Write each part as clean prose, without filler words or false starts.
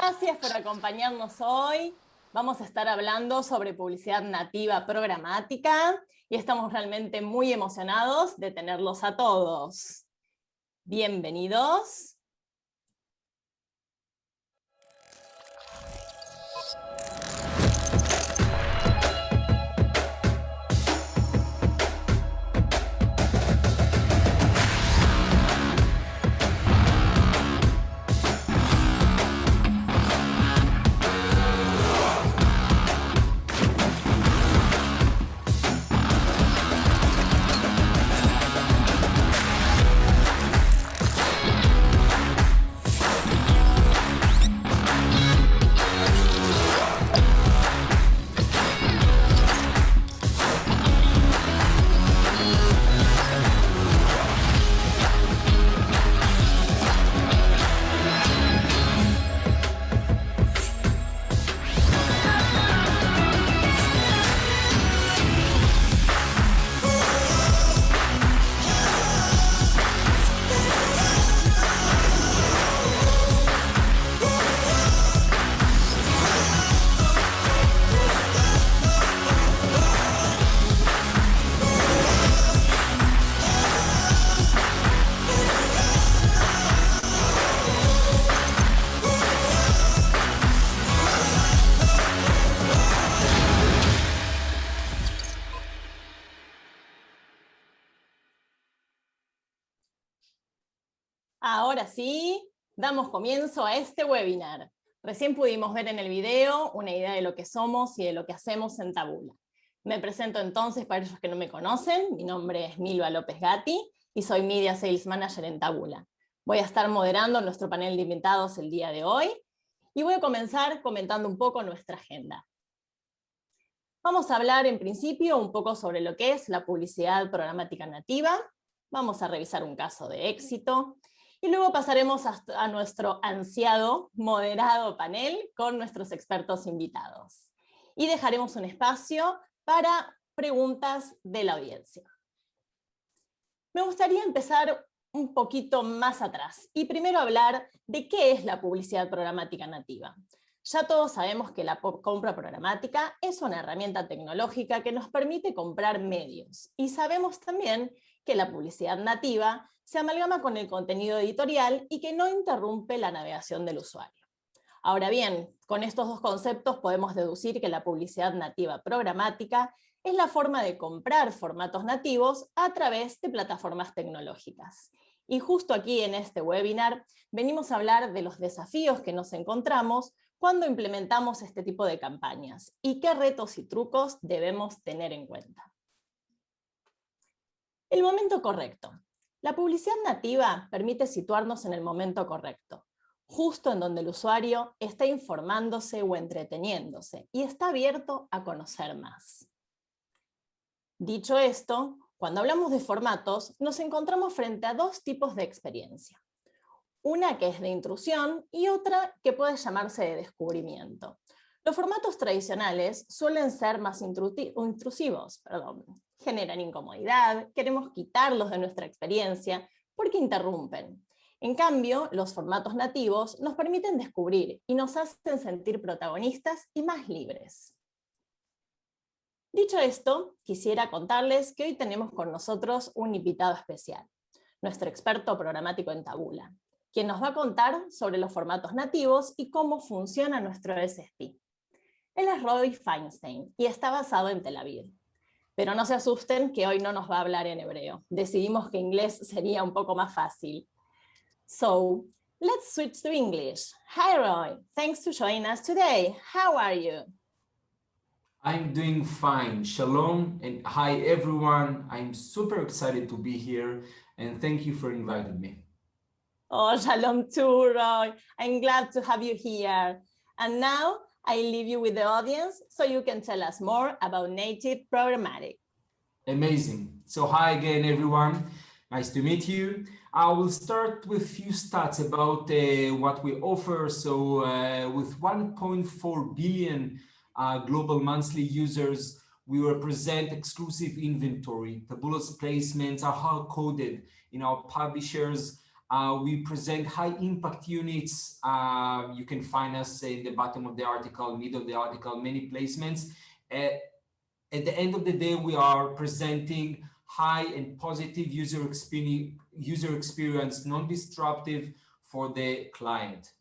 Gracias por acompañarnos hoy. Vamos a estar hablando sobre publicidad nativa programática y estamos realmente muy emocionados de tenerlos a todos. Bienvenidos. Ahora sí, damos comienzo a este webinar. Recién pudimos ver en el video una idea de lo que somos y de lo que hacemos en Tabula. Me presento entonces para ellos que no me conocen. Mi nombre es Milva López Gatti y soy Media Sales Manager en Tabula. Voy a estar moderando nuestro panel de invitados el día de hoy y voy a comenzar comentando un poco nuestra agenda. Vamos a hablar en principio un poco sobre lo que es la publicidad programática nativa. Vamos a revisar un caso de éxito. Y luego pasaremos a nuestro ansiado, moderado panel con nuestros expertos invitados. Y dejaremos un espacio para preguntas de la audiencia. Me gustaría empezar un poquito más atrás y primero hablar de qué es la publicidad programática nativa. Ya todos sabemos que la compra programática es una herramienta tecnológica que nos permite comprar medios. Y sabemos también que la publicidad nativa se amalgama con el contenido editorial y que no interrumpe la navegación del usuario. Ahora bien, con estos dos conceptos podemos deducir que la publicidad nativa programática es la forma de comprar formatos nativos a través de plataformas tecnológicas. Y justo aquí en este webinar venimos a hablar de los desafíos que nos encontramos cuando implementamos este tipo de campañas y qué retos y trucos debemos tener en cuenta. El momento correcto. La publicidad nativa permite situarnos en el momento correcto, justo en donde el usuario está informándose o entreteniéndose y está abierto a conocer más. Dicho esto, cuando hablamos de formatos, nos encontramos frente a dos tipos de experiencia. Una que es de intrusión y otra que puede llamarse de descubrimiento. Los formatos tradicionales suelen ser más intrusivos, generan incomodidad, queremos quitarlos de nuestra experiencia porque interrumpen. En cambio, los formatos nativos nos permiten descubrir y nos hacen sentir protagonistas y más libres. Dicho esto, quisiera contarles que hoy tenemos con nosotros un invitado especial, nuestro experto programático en Tabula, quien nos va a contar sobre los formatos nativos y cómo funciona nuestro SSP. Él es Roy Feinstein y está basado en Tel Aviv. Pero no se asusten que hoy no nos va a hablar en hebreo. Decidimos que inglés sería un poco más fácil. So, let's switch to English. Hi Roy, thanks for joining us today. How are you? I'm doing fine. Shalom and hi everyone. I'm super excited to be here and thank you for inviting me. Oh, shalom too, Roy. I'm glad to have you here. And now I leave you with the audience so you can tell us more about native programmatic. Amazing. So hi again, everyone. Nice to meet you. I will start with a few stats about what we offer. So with 1.4 billion global monthly users, we represent exclusive inventory. Tabula's placements are hard-coded in our publishers' We present high impact units. You can find us in the bottom of the article, middle of the article, many placements. At the end of the day, we are presenting high and positive user experience, non-disruptive for the client.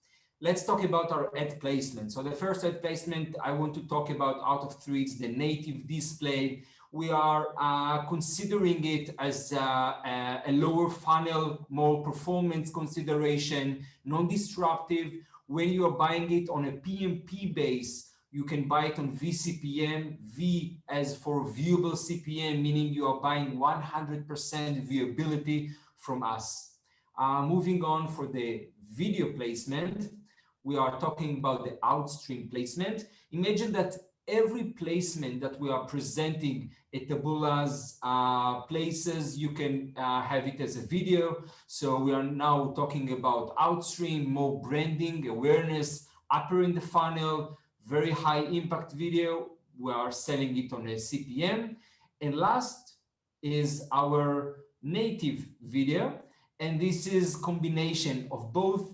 Let's talk about our ad placement. So the first ad placement I want to talk about out of three is the native display. We are considering it as a lower funnel, more performance consideration, non-disruptive. When you are buying it on a PMP base, you can buy it on VCPM, V as for viewable CPM, meaning you are buying 100% viewability from us. Moving on for the video placement, we are talking about the outstream placement. Imagine that every placement that we are presenting at Taboola's places, you can have it as a video. So we are now talking about outstream, more branding, awareness, upper in the funnel, very high impact video. We are selling it on a CPM. And last is our native video. And this is combination of both.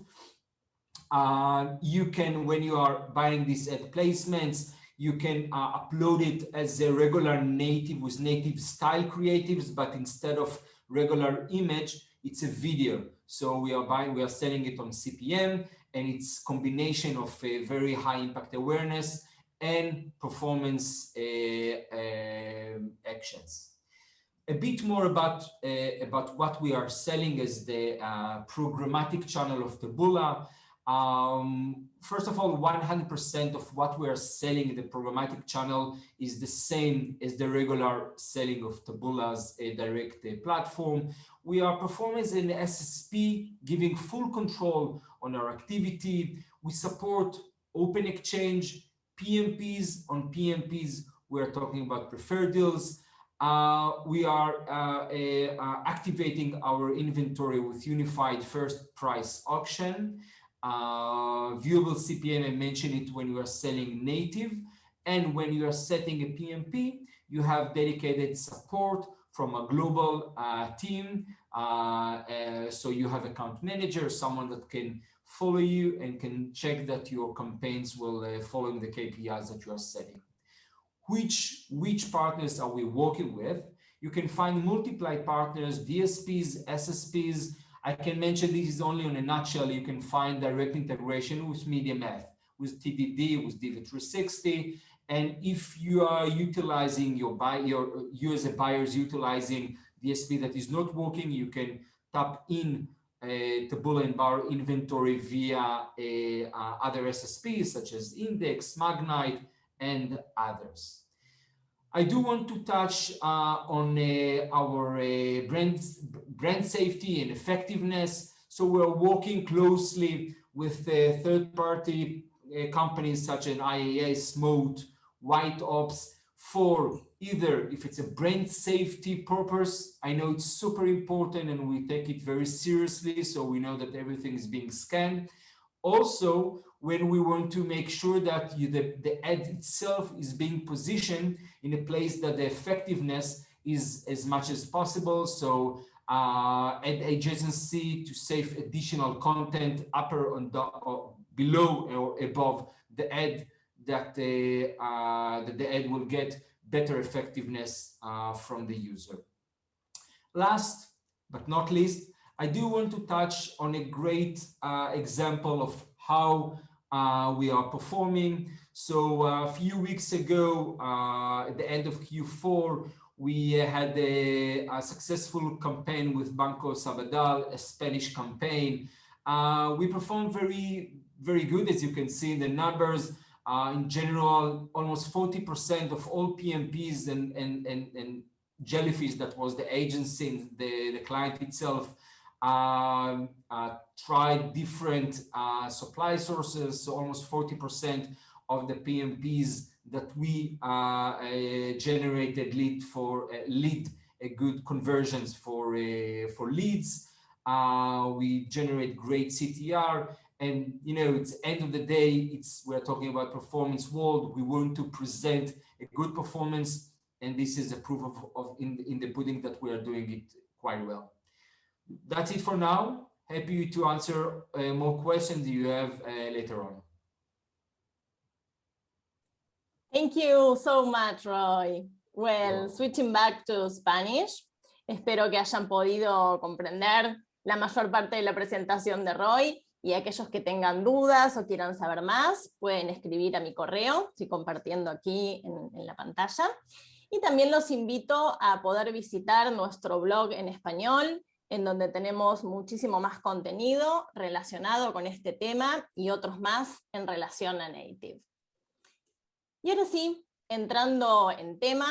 You can, when you are buying these ad placements, you can upload it as a regular native with native style creatives, but instead of regular image, it's a video. So we are selling it on CPM, and it's combination of a very high impact awareness and performance actions. A bit more about what we are selling as the programmatic channel of Taboola. First of all, 100% of what we are selling in the programmatic channel is the same as the regular selling of Taboola's direct platform. We are performing as an SSP, giving full control on our activity. We support open exchange, PMPs. On PMPs, we are talking about preferred deals. We are activating our inventory with unified first price auction. Viewable CPM, I mentioned it when you are selling native, and when you are setting a PMP, you have dedicated support from a global team. So you have account manager, someone that can follow you and can check that your campaigns will follow the KPIs that you are setting. Which partners are we working with? You can find multiple partners, DSPs, SSPs. I can mention this is only in a nutshell. You can find direct integration with MediaMath, with TDD, with DV360. And if you are utilizing you as a buyer is utilizing DSP that is not working, you can tap in Taboola and Bar inventory via other SSPs such as Index, Magnite, and others. I do want to touch on our brand safety and effectiveness. So we're working closely with third-party companies such as IAS, Moat, White Ops for either if it's a brand safety purpose. I know it's super important and we take it very seriously, so we know that everything is being scanned. Also, when we want to make sure that the ad itself is being positioned in a place that the effectiveness is as much as possible. So ad adjacency to save additional content upper or below or above the ad that the ad will get better effectiveness from the user. Last but not least, I do want to touch on a great example of how we are performing. So a few weeks ago, at the end of Q4, we had a successful campaign with Banco Sabadell, a Spanish campaign. We performed very, very good, as you can see in the numbers. In general, almost 40% of all PMPs and Jellyfish, that was the agency, the client itself, tried different supply sources. So almost 40% of the PMPs that we generated lead good conversions for leads. We generate great CTR, and it's end of the day, we're talking about performance world. We want to present a good performance, and this is a proof of in the pudding that we are doing it quite well. That's it for now. happy to answer more questions you have later on. Thank you so much, Roy. Well, switching back to Spanish, espero que hayan podido comprender la mayor parte de la presentación de Roy, y aquellos que tengan dudas o quieran saber más, pueden escribir a mi correo, estoy compartiendo aquí en la pantalla, y también los invito a poder visitar nuestro blog en español, en donde tenemos muchísimo más contenido relacionado con este tema y otros más en relación a Native. Y ahora sí, entrando en tema,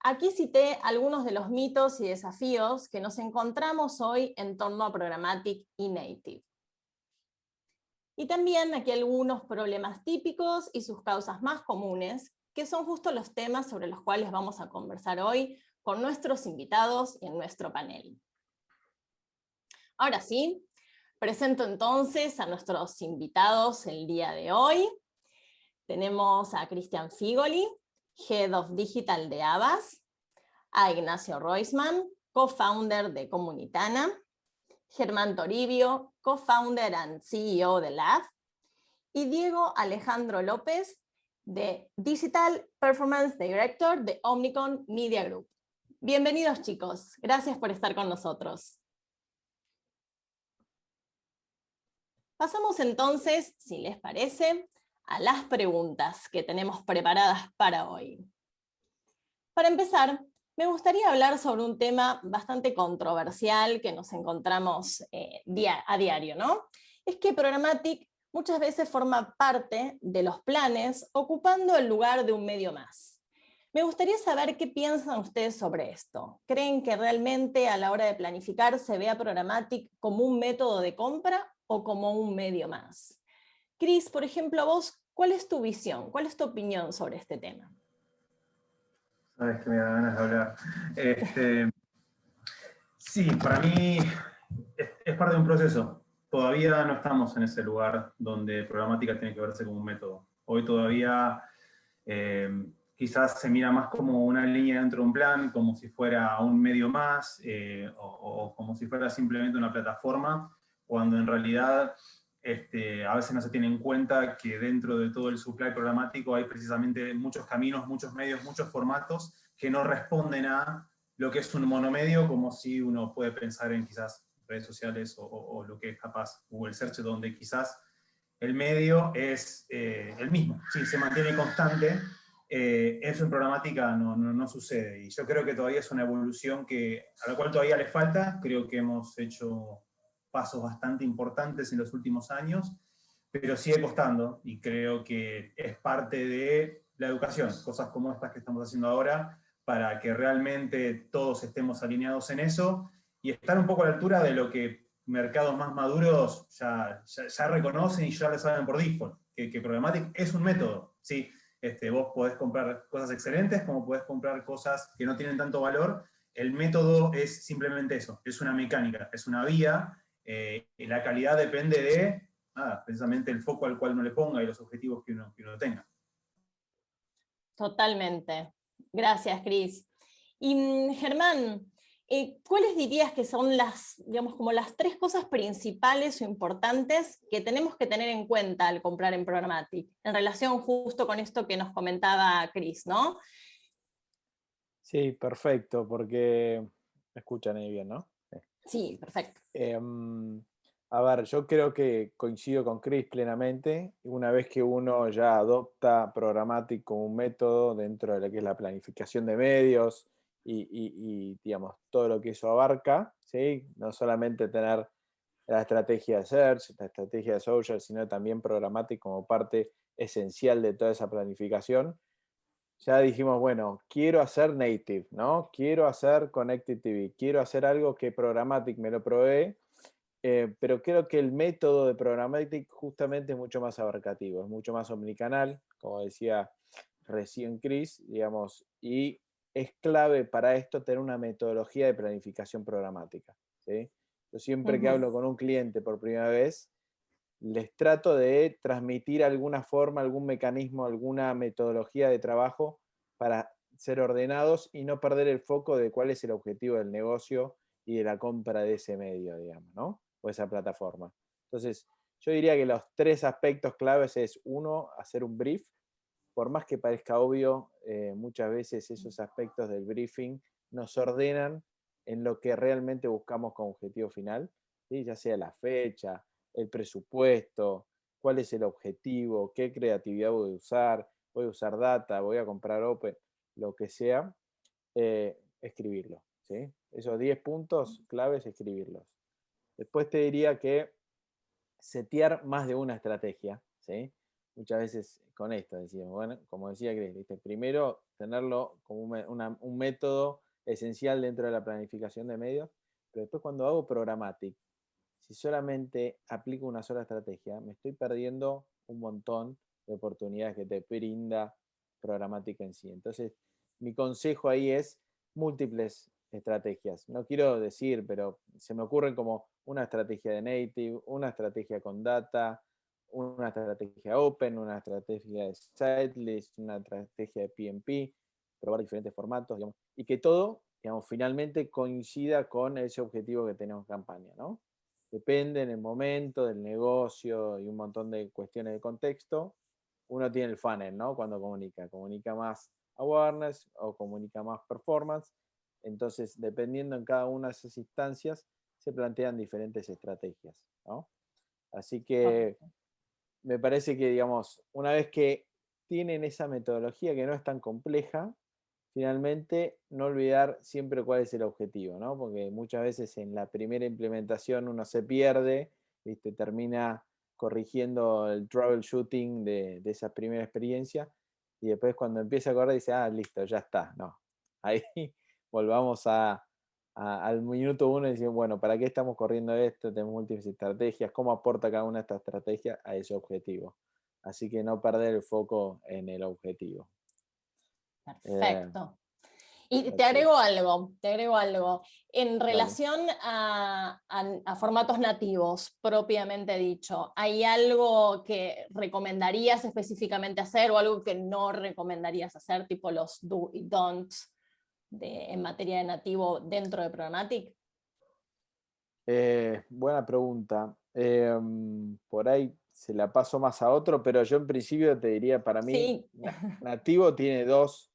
aquí cité algunos de los mitos y desafíos que nos encontramos hoy en torno a Programmatic y Native. Y también aquí algunos problemas típicos y sus causas más comunes, que son justo los temas sobre los cuales vamos a conversar hoy con nuestros invitados y en nuestro panel. Ahora sí, presento entonces a nuestros invitados el día de hoy. Tenemos a Cristian Figoli, Head of Digital de Havas, a Ignacio Roisman, co-founder de Comunitana, Germán Toribio, co-founder and CEO de Lab, y Diego Alejandro López, de Digital Performance Director de Omnicom Media Group. Bienvenidos, chicos. Gracias por estar con nosotros. Pasamos entonces, si les parece, a las preguntas que tenemos preparadas para hoy. Para empezar, me gustaría hablar sobre un tema bastante controversial que nos encontramos a diario, ¿no? Es que Programmatic muchas veces forma parte de los planes, ocupando el lugar de un medio más. Me gustaría saber qué piensan ustedes sobre esto. ¿Creen que realmente a la hora de planificar se ve a Programmatic como un método de compra o como un medio más? Cris, por ejemplo, vos, ¿cuál es tu visión? ¿Cuál es tu opinión sobre este tema? Sabes que me da ganas de hablar. Sí, para mí es parte de un proceso. Todavía no estamos en ese lugar donde programática tiene que verse como un método. Hoy todavía quizás se mira más como una línea dentro de un plan, como si fuera un medio más, o como si fuera simplemente una plataforma, cuando en realidad a veces no se tiene en cuenta que dentro de todo el supply programático hay precisamente muchos caminos, muchos medios, muchos formatos que no responden a lo que es un monomedio, como si uno puede pensar en quizás redes sociales o lo que es capaz Google Search, donde quizás el medio es el mismo, sí, se mantiene constante. Eso en programática no sucede, y yo creo que todavía es una evolución a la cual todavía le falta. Creo que hemos hecho pasos bastante importantes en los últimos años, pero sigue costando, y creo que es parte de la educación, cosas como estas que estamos haciendo ahora, para que realmente todos estemos alineados en eso, y estar un poco a la altura de lo que mercados más maduros ya reconocen y ya lo saben por default, que Programmatic es un método, ¿sí? Vos podés comprar cosas excelentes como podés comprar cosas que no tienen tanto valor. El método es simplemente eso, es una mecánica, es una vía. La calidad depende de precisamente el foco al cual uno le ponga y los objetivos que uno tenga. Totalmente. Gracias, Cris. Y Germán, ¿cuáles dirías que son como las tres cosas principales o importantes que tenemos que tener en cuenta al comprar en Programmatic, en relación justo con esto que nos comentaba Cris, ¿no? Sí, perfecto, porque me escuchan ahí bien, ¿no? Sí, perfecto. A ver, yo creo que coincido con Cris plenamente. Una vez que uno ya adopta Programmatic como un método dentro de lo que es la planificación de medios y digamos, todo lo que eso abarca, ¿sí? No solamente tener la estrategia de search, la estrategia de social, sino también Programmatic como parte esencial de toda esa planificación. Ya dijimos, bueno, quiero hacer native, ¿no? Quiero hacer Connected TV, quiero hacer algo que Programmatic me lo provee, pero creo que el método de Programmatic justamente es mucho más abarcativo, es mucho más omnicanal, como decía recién Cris, digamos, y es clave para esto tener una metodología de planificación programática, ¿sí? Yo siempre que hablo con un cliente por primera vez, les trato de transmitir alguna forma, algún mecanismo, alguna metodología de trabajo para ser ordenados y no perder el foco de cuál es el objetivo del negocio y de la compra de ese medio, digamos, ¿no? o esa plataforma. Entonces, yo diría que los 3 aspectos claves es, 1, hacer un brief. Por más que parezca obvio, muchas veces esos aspectos del briefing nos ordenan en lo que realmente buscamos como objetivo final, ¿sí? Ya sea la fecha, el presupuesto, cuál es el objetivo, qué creatividad voy a usar data, voy a comprar open, lo que sea, escribirlo, ¿sí? Esos 10 puntos claves, escribirlos. Después te diría que setear más de una estrategia, ¿sí? Muchas veces con esto decimos, bueno, como decía Cris, ¿viste? Primero tenerlo como un método esencial dentro de la planificación de medios, pero después cuando hago programmatic, si solamente aplico una sola estrategia, me estoy perdiendo un montón de oportunidades que te brinda programática en sí. Entonces, mi consejo ahí es múltiples estrategias. No quiero decir, pero se me ocurren como una estrategia de native, una estrategia con data, una estrategia open, una estrategia de sitelist, una estrategia de PMP, probar diferentes formatos, digamos, y que todo, digamos, finalmente coincida con ese objetivo que tenemos en campaña, ¿no? Depende en el momento del negocio y un montón de cuestiones de contexto. Uno tiene el funnel, ¿no? Cuando comunica más awareness o comunica más performance. Entonces, dependiendo en cada una de esas instancias, se plantean diferentes estrategias, ¿no? Así que me parece que, digamos, una vez que tienen esa metodología que no es tan compleja, finalmente no olvidar siempre cuál es el objetivo, ¿no? Porque muchas veces en la primera implementación uno se pierde, ¿viste? Termina corrigiendo el troubleshooting de esa primera experiencia y después cuando empieza a correr dice, listo, ya está. No, ahí volvamos al minuto 1 y decimos, bueno, ¿para qué estamos corriendo esto? Tenemos múltiples estrategias, ¿cómo aporta cada una de estas estrategias a ese objetivo? Así que no perder el foco en el objetivo. Perfecto. Y te agrego algo. En Dale. relación a formatos nativos, propiamente dicho, ¿hay algo que recomendarías específicamente hacer o algo que no recomendarías hacer, tipo los do y don'ts en materia de nativo dentro de Programmatic? Buena pregunta. Por ahí se la paso más a otro, pero yo en principio te diría, para mí, Sí. nativo tiene dos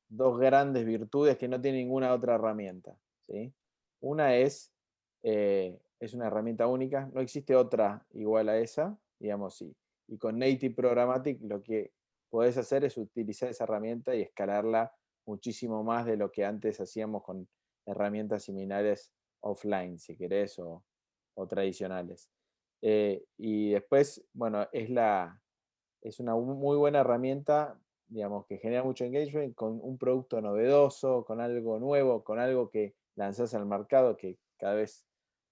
grandes virtudes que no tiene ninguna otra herramienta, ¿sí? Una es una herramienta única, no existe otra igual a esa, digamos, sí. Y con Native Programmatic lo que podés hacer es utilizar esa herramienta y escalarla muchísimo más de lo que antes hacíamos con herramientas similares offline, si querés, o tradicionales. Y después, bueno, es una muy buena herramienta, digamos, que genera mucho engagement con un producto novedoso, con algo nuevo, con algo que lanzás al mercado, que cada vez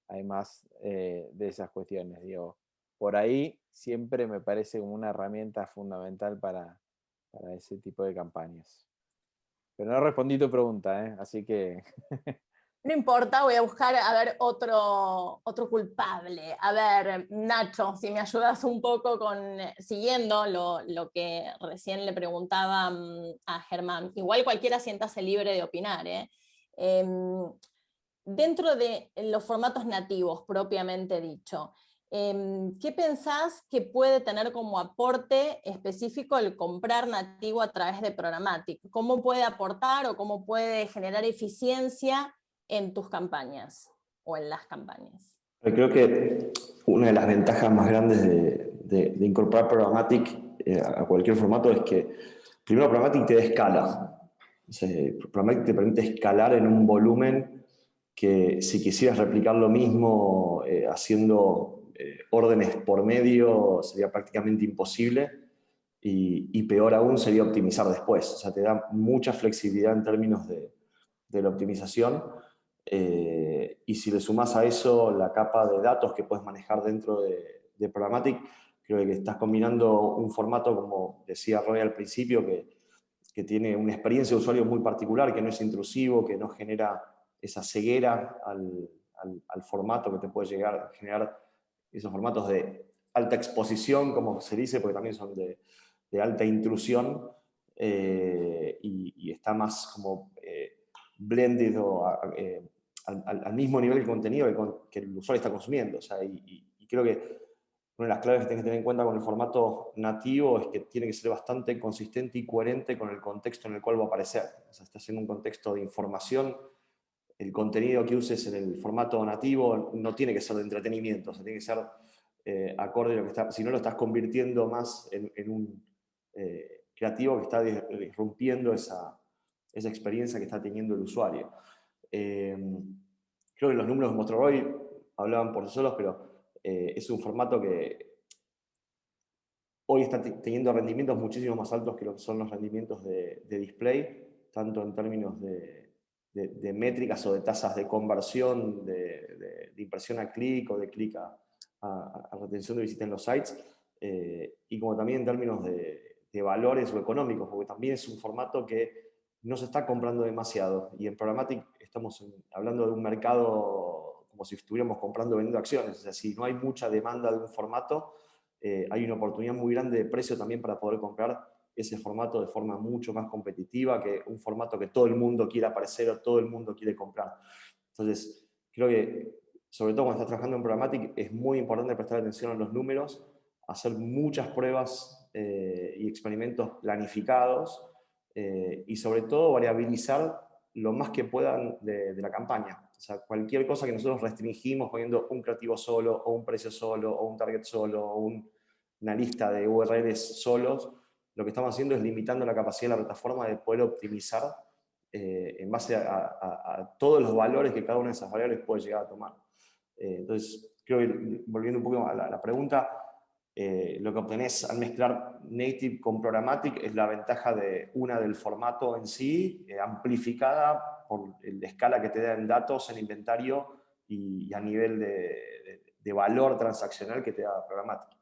hay más de esas cuestiones. Digo, por ahí siempre me parece como una herramienta fundamental para ese tipo de campañas. Pero no respondí tu pregunta, así que... No importa, voy a buscar a ver otro culpable. A ver, Nacho, si me ayudas un poco siguiendo lo que recién le preguntaba a Germán. Igual cualquiera siéntase libre de opinar. Dentro de los formatos nativos, propiamente dicho, ¿qué pensás que puede tener como aporte específico el comprar nativo a través de Programmatic? ¿Cómo puede aportar o cómo puede generar eficiencia en tus campañas o en las campañas? Creo que una de las ventajas más grandes de incorporar Programmatic a cualquier formato es que, primero, Programmatic te da escala. O sea, Programmatic te permite escalar en un volumen que si quisieras replicar lo mismo haciendo órdenes por medio sería prácticamente imposible y peor aún sería optimizar después. O sea, te da mucha flexibilidad en términos de la optimización. Y si le sumas a eso la capa de datos que puedes manejar dentro de Programmatic, creo que estás combinando un formato, como decía Roy al principio, que tiene una experiencia de usuario muy particular, que no es intrusivo, que no genera esa ceguera al formato que te puede llegar a generar esos formatos de alta exposición, como se dice, porque también son de alta intrusión, y está más como blended o al mismo nivel de contenido que el usuario está consumiendo. O sea, y creo que una de las claves que tienes que tener en cuenta con el formato nativo es que tiene que ser bastante consistente y coherente con el contexto en el cual va a aparecer. O sea, estás en un contexto de información, el contenido que uses en el formato nativo no tiene que ser de entretenimiento, o sea, tiene que ser acorde a lo que está, si no lo estás convirtiendo más en un creativo que está disrumpiendo esa experiencia que está teniendo el usuario. Creo que los números de Monster Roy hablaban por sí solos, pero es un formato que hoy está teniendo rendimientos muchísimo más altos que lo que son los rendimientos de display, tanto en términos de métricas o de tasas de conversión, de impresión a clic o de clic a retención de visita en los sites, y como también en términos de valores o económicos, porque también es un formato que no se está comprando demasiado, y en Programmatic estamos hablando de un mercado como si estuviéramos comprando o vendiendo acciones. O sea, si no hay mucha demanda de un formato, hay una oportunidad muy grande de precio también para poder comprar ese formato de forma mucho más competitiva que un formato que todo el mundo quiere aparecer o todo el mundo quiere comprar. Entonces, creo que, sobre todo cuando estás trabajando en Programmatic, es muy importante prestar atención a los números, hacer muchas pruebas y experimentos planificados, y sobre todo variabilizar lo más que puedan de la campaña. O sea, cualquier cosa que nosotros restringimos poniendo un creativo solo, o un precio solo, o un target solo, o una lista de URLs solos, lo que estamos haciendo es limitando la capacidad de la plataforma de poder optimizar en base a todos los valores que cada una de esas variables puede llegar a tomar. Entonces, creo que, volviendo un poco a la pregunta, lo que obtenés al mezclar native con programmatic es la ventaja del formato en sí, amplificada por la escala que te da en datos, en inventario y a nivel de valor transaccional que te da programmatic.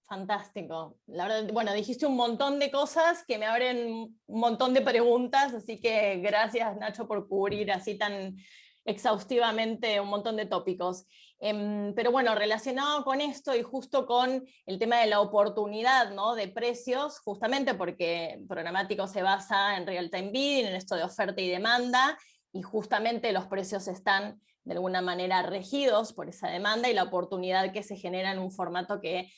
Fantástico. La verdad, bueno, dijiste un montón de cosas que me abren un montón de preguntas, así que gracias, Nacho, por cubrir así tan exhaustivamente un montón de tópicos. Pero bueno, relacionado con esto y justo con el tema de la oportunidad, ¿no?, de precios, justamente porque Programático se basa en real-time bidding, en esto de oferta y demanda, y justamente los precios están de alguna manera regidos por esa demanda y la oportunidad que se genera en un formato que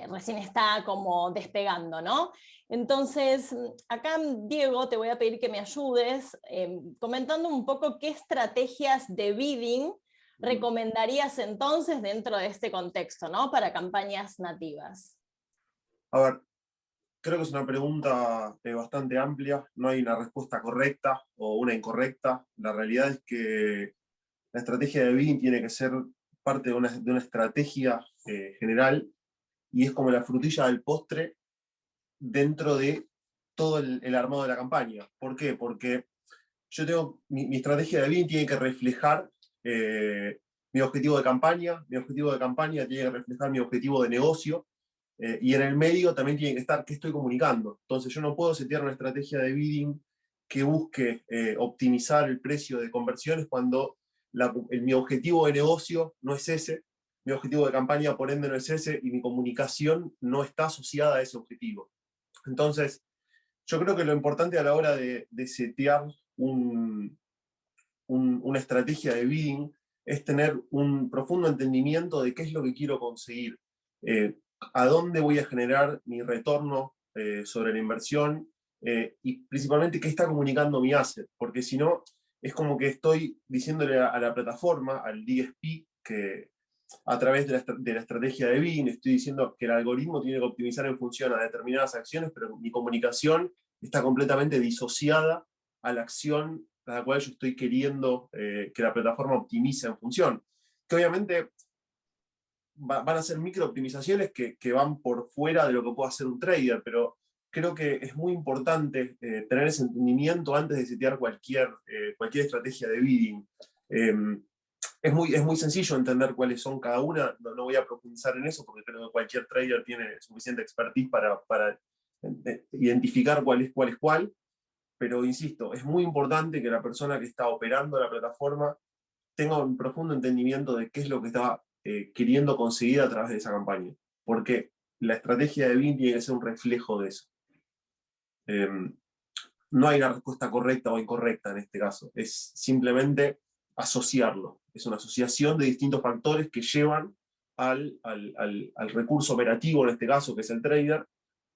recién está como despegando, ¿no? Entonces, acá, Diego, te voy a pedir que me ayudes comentando un poco qué estrategias de bidding recomendarías entonces dentro de este contexto, ¿no?, para campañas nativas. A ver, creo que es una pregunta bastante amplia, no hay una respuesta correcta o una incorrecta. La realidad es que la estrategia de bidding tiene que ser parte de una estrategia general, y es como la frutilla del postre dentro de todo el armado de la campaña. ¿Por qué? Porque yo tengo, mi estrategia de bidding tiene que reflejar mi objetivo de campaña tiene que reflejar mi objetivo de negocio, y en el medio también tiene que estar qué estoy comunicando. Entonces yo no puedo setear una estrategia de bidding que busque optimizar el precio de conversiones cuando mi objetivo de negocio no es ese, mi objetivo de campaña por ende no es ese, y mi comunicación no está asociada a ese objetivo. Entonces, yo creo que lo importante a la hora de setear una estrategia de bidding es tener un profundo entendimiento de qué es lo que quiero conseguir, a dónde voy a generar mi retorno sobre la inversión, y principalmente qué está comunicando mi asset, porque si no, es como que estoy diciéndole a la plataforma, al DSP, que a través de la estrategia de bidding estoy diciendo que el algoritmo tiene que optimizar en función a determinadas acciones, pero mi comunicación está completamente disociada a la acción a la cual yo estoy queriendo que la plataforma optimice en función. Que obviamente van a ser micro-optimizaciones que van por fuera de lo que puede hacer un trader, pero creo que es muy importante tener ese entendimiento antes de setear cualquier estrategia de bidding. Es muy sencillo entender cuáles son cada una, no voy a profundizar en eso porque creo que cualquier trader tiene suficiente expertise para identificar cuál es cuál, pero insisto, es muy importante que la persona que está operando la plataforma tenga un profundo entendimiento de qué es lo que está queriendo conseguir a través de esa campaña, porque la estrategia de bidding tiene que ser un reflejo de eso. No hay una respuesta correcta o incorrecta en este caso, es simplemente asociarlo. Es una asociación de distintos factores que llevan al recurso operativo, en este caso, que es el trader,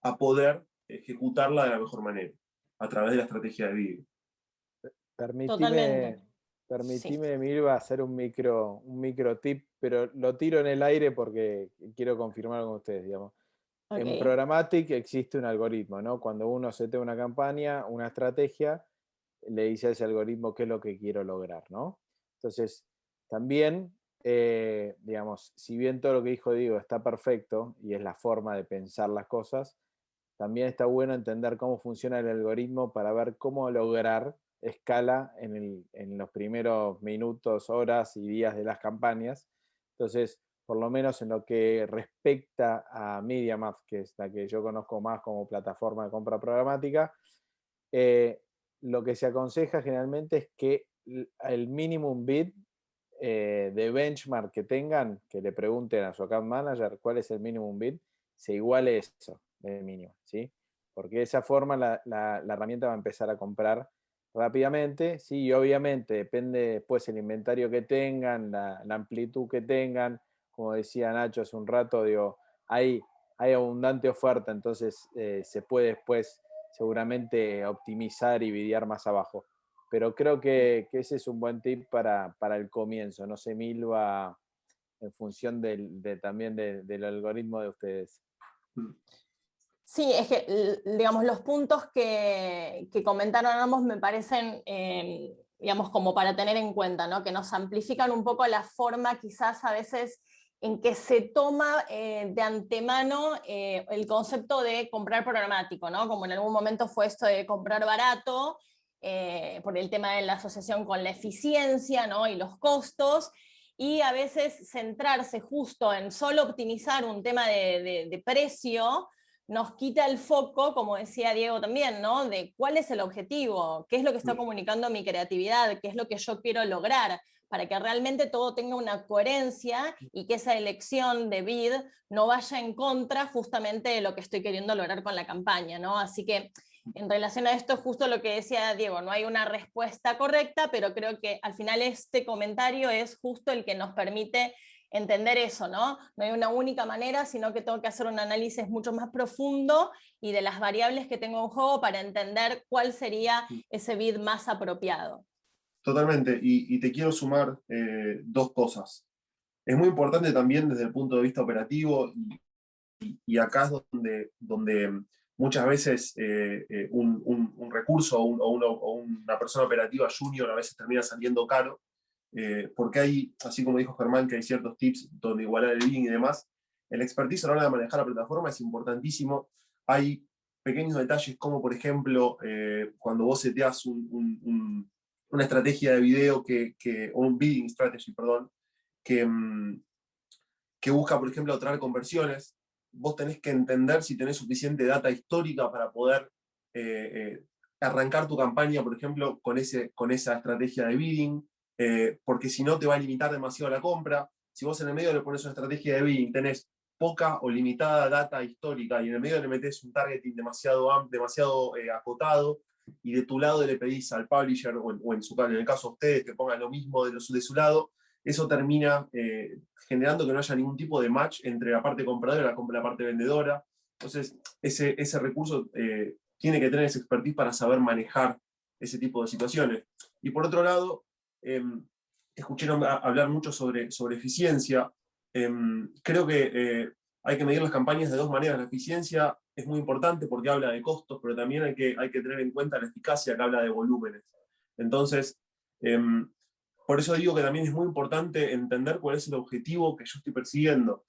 a poder ejecutarla de la mejor manera, a través de la estrategia de vídeo. Totalmente. Permitime, Milva, hacer un micro tip, pero lo tiro en el aire porque quiero confirmar con ustedes, digamos. En Ok. Programmatic existe un algoritmo, ¿no? Cuando uno setea una campaña, una estrategia, le dice a ese algoritmo qué es lo que quiero lograr, ¿no? Entonces, también, digamos, si bien todo lo que dijo Diego está perfecto y es la forma de pensar las cosas, también está bueno entender cómo funciona el algoritmo para ver cómo lograr escala en los primeros minutos, horas y días de las campañas. Entonces, por lo menos en lo que respecta a MediaMath, que es la que yo conozco más como plataforma de compra programática, lo que se aconseja generalmente es que el minimum bid de benchmark que tengan, que le pregunten a su account manager cuál es el minimum bid, se iguale eso de mínimo, ¿sí? Porque de esa forma la herramienta va a empezar a comprar rápidamente, ¿sí? Y obviamente depende después el inventario que tengan, la amplitud que tengan, como decía Nacho hace un rato, digo, hay abundante oferta, entonces se puede después seguramente optimizar y videar más abajo. Pero creo que ese es un buen tip para el comienzo. No sé, Milva, en función también del algoritmo de ustedes. Sí, es que, digamos, los puntos que comentaron ambos me parecen, digamos, como para tener en cuenta, ¿no? Que nos amplifican un poco la forma quizás a veces en que se toma de antemano el concepto de comprar programático, ¿no? Como en algún momento fue esto de comprar barato, por el tema de la asociación con la eficiencia, ¿no? Y los costos, y a veces centrarse justo en solo optimizar un tema de precio, nos quita el foco, como decía Diego también, ¿no? De cuál es el objetivo, qué es lo que está comunicando mi creatividad, qué es lo que yo quiero lograr, para que realmente todo tenga una coherencia y que esa elección de bid no vaya en contra justamente de lo que estoy queriendo lograr con la campaña, ¿no? Así que en relación a esto, justo lo que decía Diego, no hay una respuesta correcta, pero creo que al final este comentario es justo el que nos permite entender eso, ¿no? No hay una única manera, sino que tengo que hacer un análisis mucho más profundo y de las variables que tengo en juego para entender cuál sería ese bid más apropiado. Totalmente, y te quiero sumar dos cosas. Es muy importante también desde el punto de vista operativo, y acá es donde muchas veces un recurso o una persona operativa junior a veces termina saliendo caro, porque hay, así como dijo Germán, que hay ciertos tips donde igualar el bidding y demás. El expertise a la hora de manejar la plataforma es importantísimo. Hay pequeños detalles como, por ejemplo, cuando vos seteás una estrategia de video o un bidding strategy, perdón, que, que busca, por ejemplo, atraer conversiones. Vos tenés que entender si tenés suficiente data histórica para poder arrancar tu campaña, por ejemplo, con esa estrategia de bidding, porque si no te va a limitar demasiado la compra. Si vos en el medio le pones una estrategia de bidding, tenés poca o limitada data histórica y en el medio le metés un targeting demasiado acotado, y de tu lado le pedís al publisher, o en el caso de ustedes, que pongan lo mismo de su lado, eso termina generando que no haya ningún tipo de match entre la parte compradora y la parte vendedora. Entonces, ese recurso tiene que tener ese expertise para saber manejar ese tipo de situaciones. Y por otro lado, escucharon hablar mucho sobre eficiencia. Creo que hay que medir las campañas de dos maneras. La eficiencia es muy importante porque habla de costos, pero también hay que tener en cuenta la eficacia, que habla de volúmenes. Entonces, por eso digo que también es muy importante entender cuál es el objetivo que yo estoy persiguiendo.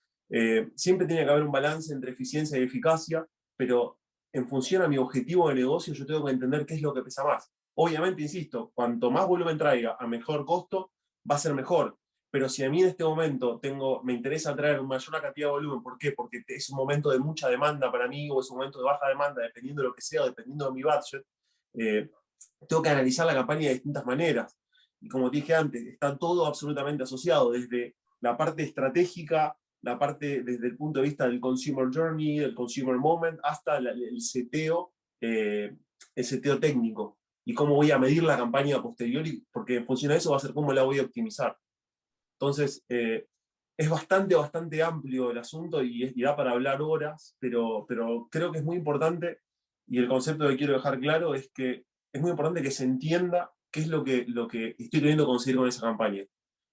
Siempre tiene que haber un balance entre eficiencia y eficacia, pero en función a mi objetivo de negocio yo tengo que entender qué es lo que pesa más. Obviamente, insisto, cuanto más volumen traiga a mejor costo, va a ser mejor. Pero si a mí en este momento me interesa traer una mayor cantidad de volumen, ¿por qué? Porque es un momento de mucha demanda para mí, o es un momento de baja demanda, dependiendo de lo que sea, dependiendo de mi budget, tengo que analizar la campaña de distintas maneras. Y como dije antes, está todo absolutamente asociado, desde la parte estratégica, la parte desde el punto de vista del consumer journey, del consumer moment, hasta el seteo técnico. y cómo voy a medir la campaña a posteriori, porque en función de eso va a ser cómo la voy a optimizar. Entonces, es bastante amplio el asunto y da para hablar horas, pero creo que es muy importante, y el concepto que quiero dejar claro es que es muy importante que se entienda qué es lo que estoy queriendo conseguir con esa campaña.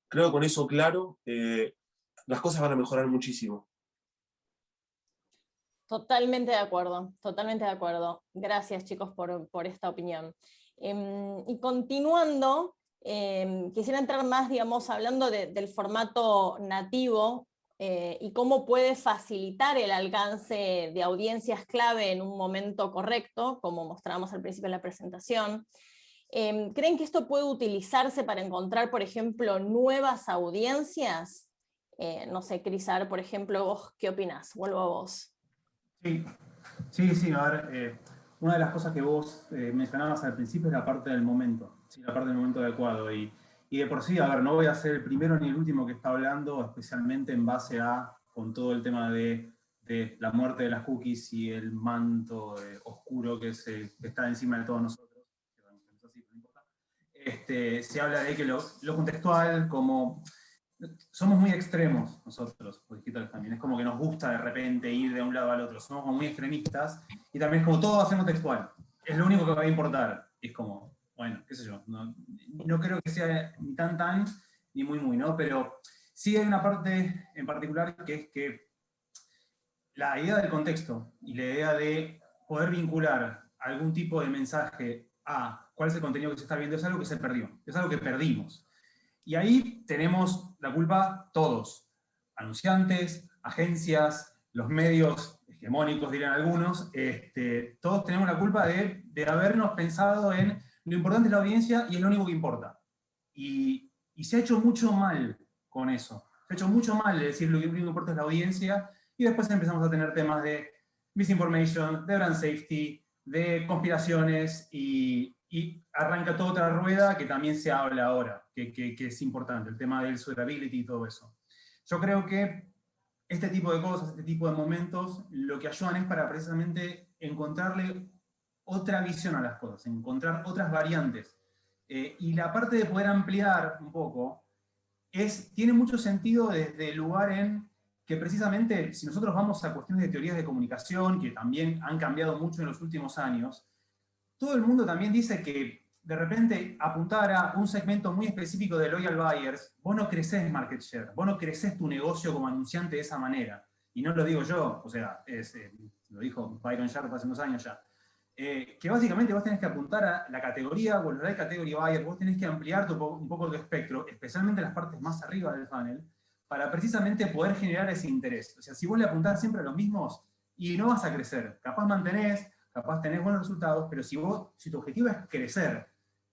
Creo que con eso claro, las cosas van a mejorar muchísimo. Totalmente de acuerdo, totalmente de acuerdo. Gracias, chicos, por esta opinión. Y continuando, quisiera entrar más, digamos, hablando del formato nativo y cómo puede facilitar el alcance de audiencias clave en un momento correcto, como mostramos al principio de la presentación. ¿Creen que esto puede utilizarse para encontrar, por ejemplo, nuevas audiencias? No sé, Crisar, por ejemplo, ¿vos qué opinás? Vuelvo a vos. Sí, a ver, una de las cosas que vos mencionabas al principio es la parte del momento, ¿sí? La parte del momento adecuado. Y de por sí, a ver, no voy a ser el primero ni el último que está hablando, especialmente en base a, con todo el tema de la muerte de las cookies y el manto oscuro que está encima de todos nosotros. Se habla de que lo contextual, como somos muy extremos nosotros, los digitales también, es como que nos gusta de repente ir de un lado al otro, somos como muy extremistas, y también es como todo hacemos textual, es lo único que va a importar, y es como, bueno, qué sé yo, no creo que sea ni tan, ni muy, ¿no? Pero sí hay una parte en particular que es que la idea del contexto y la idea de poder vincular algún tipo de mensaje a cuál es el contenido que se está viendo es algo que se perdió, es algo que perdimos. Y ahí tenemos la culpa todos, anunciantes, agencias, los medios hegemónicos, dirían algunos, todos tenemos la culpa de habernos pensado en lo importante es la audiencia y es lo único que importa. Y se ha hecho mucho mal con eso. Se ha hecho mucho mal decir lo único que importa es la audiencia, y después empezamos a tener temas de misinformation, de brand safety, de conspiraciones, y arranca toda otra rueda que también se habla ahora, que es importante, el tema del suitability y todo eso. Yo creo que este tipo de cosas, este tipo de momentos, lo que ayudan es para precisamente encontrarle otra visión a las cosas, encontrar otras variantes. Y la parte de poder ampliar un poco tiene mucho sentido desde el lugar en que precisamente si nosotros vamos a cuestiones de teorías de comunicación, que también han cambiado mucho en los últimos años, todo el mundo también dice que de repente apuntar a un segmento muy específico de loyal buyers, vos no crecés market share, vos no crecés tu negocio como anunciante de esa manera. Y no lo digo yo, o sea, lo dijo Byron Sharp hace unos años ya. Que básicamente vos tenés que apuntar a la categoría, o el category buyer, vos tenés que ampliar un poco tu espectro, especialmente las partes más arriba del funnel, para precisamente poder generar ese interés. O sea, si vos le apuntás siempre a los mismos, y no vas a crecer, capaz mantenés, capaz tenés buenos resultados, pero si tu objetivo es crecer,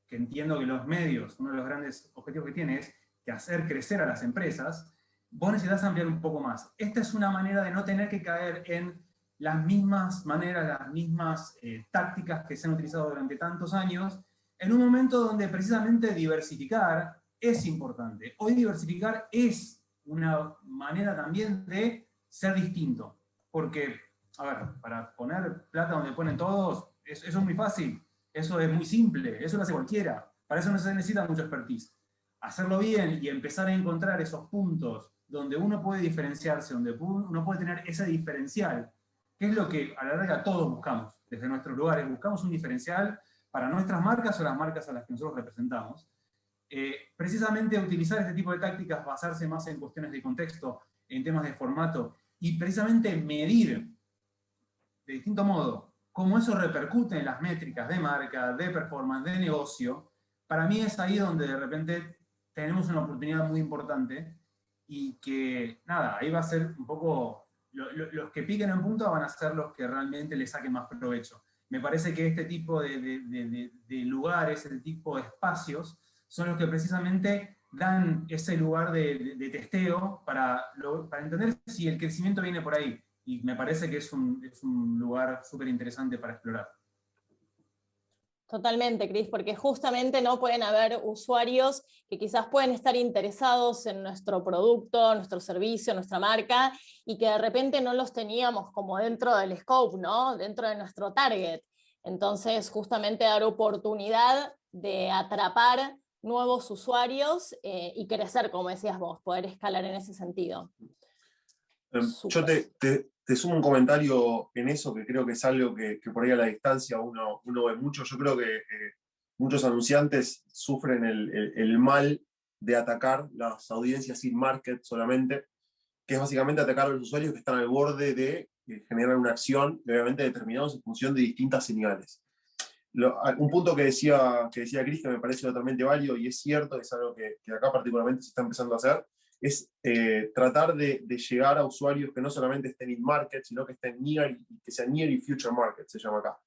que entiendo que los medios, uno de los grandes objetivos que tiene es que hacer crecer a las empresas, vos necesitas ampliar un poco más. Esta es una manera de no tener que caer en las mismas maneras, las mismas tácticas que se han utilizado durante tantos años, en un momento donde precisamente diversificar es importante. Hoy diversificar es una manera también de ser distinto, porque, a ver, para poner plata donde ponen todos, eso es muy fácil, eso es muy simple, eso lo hace cualquiera, para eso no se necesita mucho expertise. Hacerlo bien y empezar a encontrar esos puntos donde uno puede diferenciarse, donde uno puede tener ese diferencial, que es lo que a la larga todos buscamos, desde nuestros lugares, buscamos un diferencial para nuestras marcas o las marcas a las que nosotros representamos. Precisamente utilizar este tipo de tácticas, basarse más en cuestiones de contexto, en temas de formato, y precisamente medir de distinto modo cómo eso repercute en las métricas de marca, de performance, de negocio, para mí es ahí donde de repente tenemos una oportunidad muy importante, y que, nada, ahí va a ser un poco, los que piquen en punta van a ser los que realmente le saquen más provecho. Me parece que este tipo de lugares, este tipo de espacios, son los que precisamente dan ese lugar de testeo para entender si el crecimiento viene por ahí. Y me parece que es un lugar súper interesante para explorar. Totalmente, Cris, porque justamente no pueden haber usuarios que quizás pueden estar interesados en nuestro producto, nuestro servicio, nuestra marca, y que de repente no los teníamos como dentro del scope, ¿no? Dentro de nuestro target. Entonces, justamente dar oportunidad de atrapar nuevos usuarios y crecer, como decías vos, poder escalar en ese sentido. Yo te sumo un comentario en eso, que creo que es algo que por ahí a la distancia uno ve mucho. Yo creo que muchos anunciantes sufren el mal de atacar las audiencias in-market solamente, que es básicamente atacar a los usuarios que están al borde de generar una acción, obviamente determinados en función de distintas señales. Un punto que decía Cris, que me parece totalmente válido, y es cierto, es algo que acá particularmente se está empezando a hacer, es tratar de llegar a usuarios que no solamente estén in market, sino que estén que sean near y future market, se llama acá.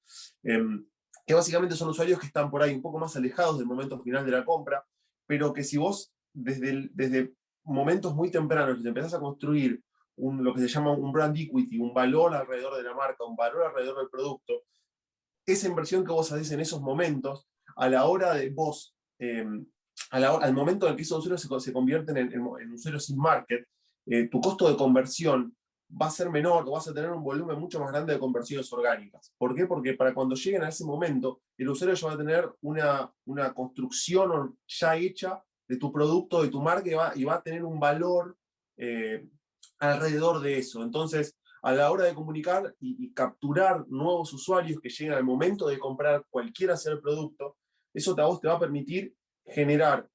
Que básicamente son usuarios que están por ahí un poco más alejados del momento final de la compra, pero que si vos desde momentos muy tempranos empezás a construir lo que se llama un brand equity, un valor alrededor de la marca, un valor alrededor del producto, esa inversión que vos haces en esos momentos, a la hora de vos, al momento en el que esos usuarios se convierten en usuarios sin market, tu costo de conversión va a ser menor, o vas a tener un volumen mucho más grande de conversiones orgánicas. ¿Por qué? Porque para cuando lleguen a ese momento, el usuario ya va a tener una construcción ya hecha de tu producto, de tu marca, y va a tener un valor alrededor de eso. Entonces, a la hora de comunicar y capturar nuevos usuarios que lleguen al momento de comprar cualquiera sea el producto, eso a vos te va a permitir generar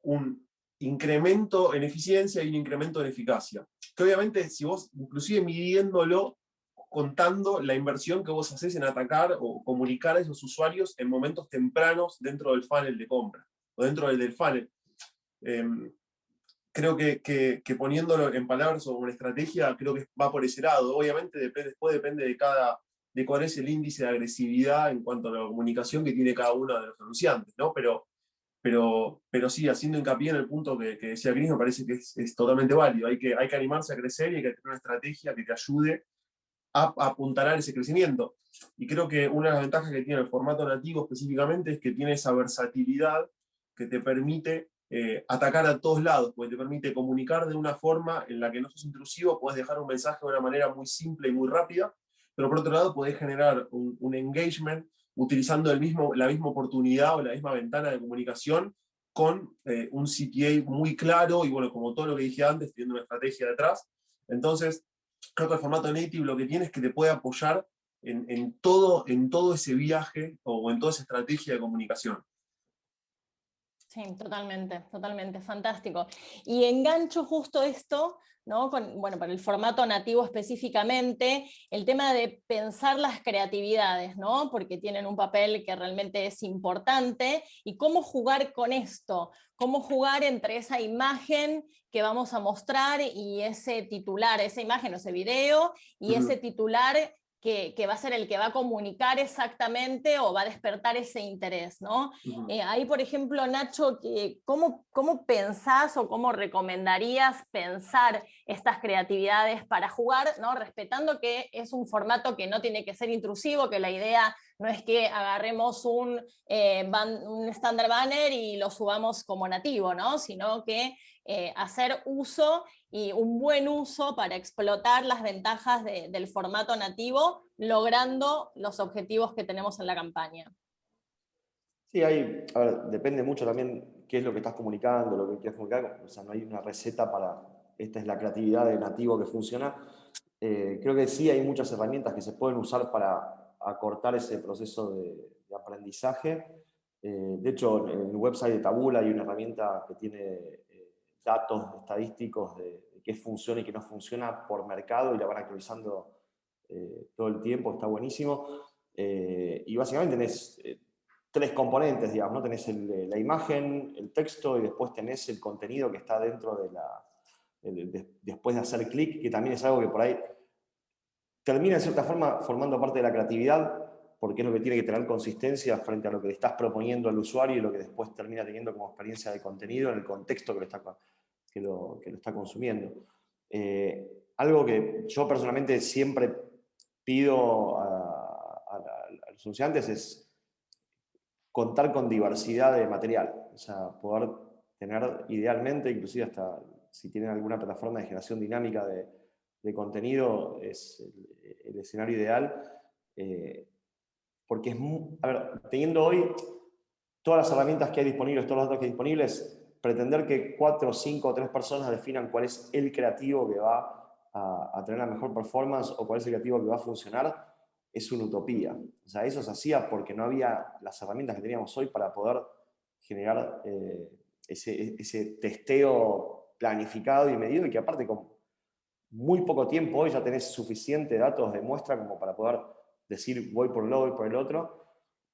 un incremento en eficiencia y un incremento en eficacia. Que obviamente, si vos, inclusive midiéndolo, contando la inversión que vos haces en atacar o comunicar a esos usuarios en momentos tempranos dentro del funnel de compra, o dentro del funnel. Creo que poniéndolo en palabras o en estrategia, creo que va por ese lado. Obviamente después depende de cuál es el índice de agresividad en cuanto a la comunicación que tiene cada uno de los anunciantes, ¿no? Pero sí, haciendo hincapié en el punto que decía Cris, me parece que es totalmente válido. Hay que animarse a crecer y hay que tener una estrategia que te ayude a apuntalar ese crecimiento. Y creo que una de las ventajas que tiene el formato nativo específicamente es que tiene esa versatilidad que te permite atacar a todos lados, porque te permite comunicar de una forma en la que no sos intrusivo, podés dejar un mensaje de una manera muy simple y muy rápida, pero por otro lado podés generar un engagement utilizando la misma oportunidad o la misma ventana de comunicación con un CTA muy claro y bueno, como todo lo que dije antes, teniendo una estrategia detrás. Entonces, creo que el formato native lo que tiene es que te puede apoyar en todo ese viaje o en toda esa estrategia de comunicación. Sí, totalmente, totalmente, fantástico. Y engancho justo esto, ¿no? Bueno, para el formato nativo específicamente, el tema de pensar las creatividades, ¿no? Porque tienen un papel que realmente es importante, y cómo jugar con esto, cómo jugar entre esa imagen que vamos a mostrar y ese titular, esa imagen o ese video, y ese titular que va a ser el que va a comunicar exactamente o va a despertar ese interés, ¿no? Ahí, por ejemplo, Nacho, ¿cómo pensás o cómo recomendarías pensar estas creatividades para jugar, ¿no? Respetando que es un formato que no tiene que ser intrusivo, que la idea no es que agarremos un standard banner y lo subamos como nativo, ¿no? Sino que hacer uso y un buen uso para explotar las ventajas del formato nativo, logrando los objetivos que tenemos en la campaña. Sí, a ver, depende mucho también qué es lo que estás comunicando, lo que quieres comunicar. O sea, no hay una receta para esta es la creatividad de nativo que funciona. Creo que sí hay muchas herramientas que se pueden usar para acortar ese proceso de aprendizaje. De hecho, en el website de Taboola hay una herramienta que tiene datos estadísticos de qué funciona y qué no funciona por mercado y la van actualizando todo el tiempo, está buenísimo. Y básicamente tenés tres componentes, digamos, ¿no? Tenés la imagen, el texto y después tenés el contenido que está dentro después de hacer clic, que también es algo que por ahí termina de cierta forma formando parte de la creatividad, porque es lo que tiene que tener consistencia frente a lo que le estás proponiendo al usuario y lo que después termina teniendo como experiencia de contenido en el contexto que lo está consumiendo. Algo que yo personalmente siempre pido a los anunciantes es contar con diversidad de material, o sea, poder tener idealmente, inclusive hasta si tienen alguna plataforma de generación dinámica de contenido, es el escenario ideal, porque a ver, teniendo hoy todas las herramientas que hay disponibles, todos los datos que hay disponibles, pretender que 4, 5 o 3 personas definan cuál es el creativo que va a tener la mejor performance o cuál es el creativo que va a funcionar, es una utopía. O sea, eso se hacía porque no había las herramientas que teníamos hoy para poder generar ese testeo planificado y medido, y que aparte con muy poco tiempo hoy ya tenés suficiente datos de muestra como para poder decir voy por un lado, voy por el otro.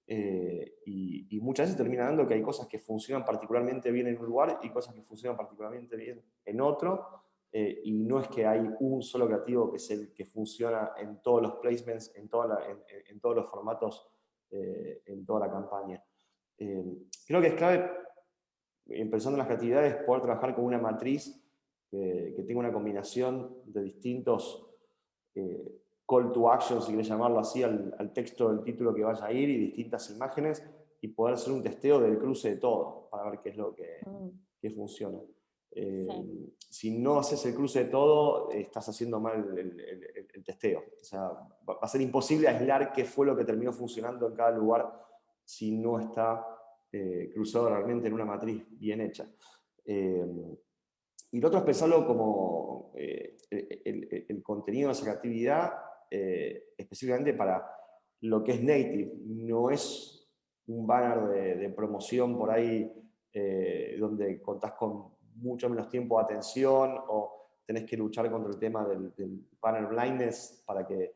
Y muchas veces termina dando que hay cosas que funcionan particularmente bien en un lugar y cosas que funcionan particularmente bien en otro, y no es que hay un solo creativo que es el que funciona en todos los placements, en todos los formatos, en toda la campaña. Creo que es clave, empezando en las creatividades, poder trabajar con una matriz que tenga una combinación de distintos call to action, si querés llamarlo así, al texto del título que vaya a ir, y distintas imágenes, y poder hacer un testeo del cruce de todo para ver qué es lo que funciona. Sí. Si no haces el cruce de todo, estás haciendo mal el testeo. O sea, va a ser imposible aislar qué fue lo que terminó funcionando en cada lugar si no está cruzado realmente en una matriz bien hecha. Y lo otro es pensarlo como el contenido de esa creatividad, específicamente para lo que es native. No es un banner de promoción por ahí donde contás con mucho menos tiempo de atención, o tenés que luchar contra el tema del banner blindness para que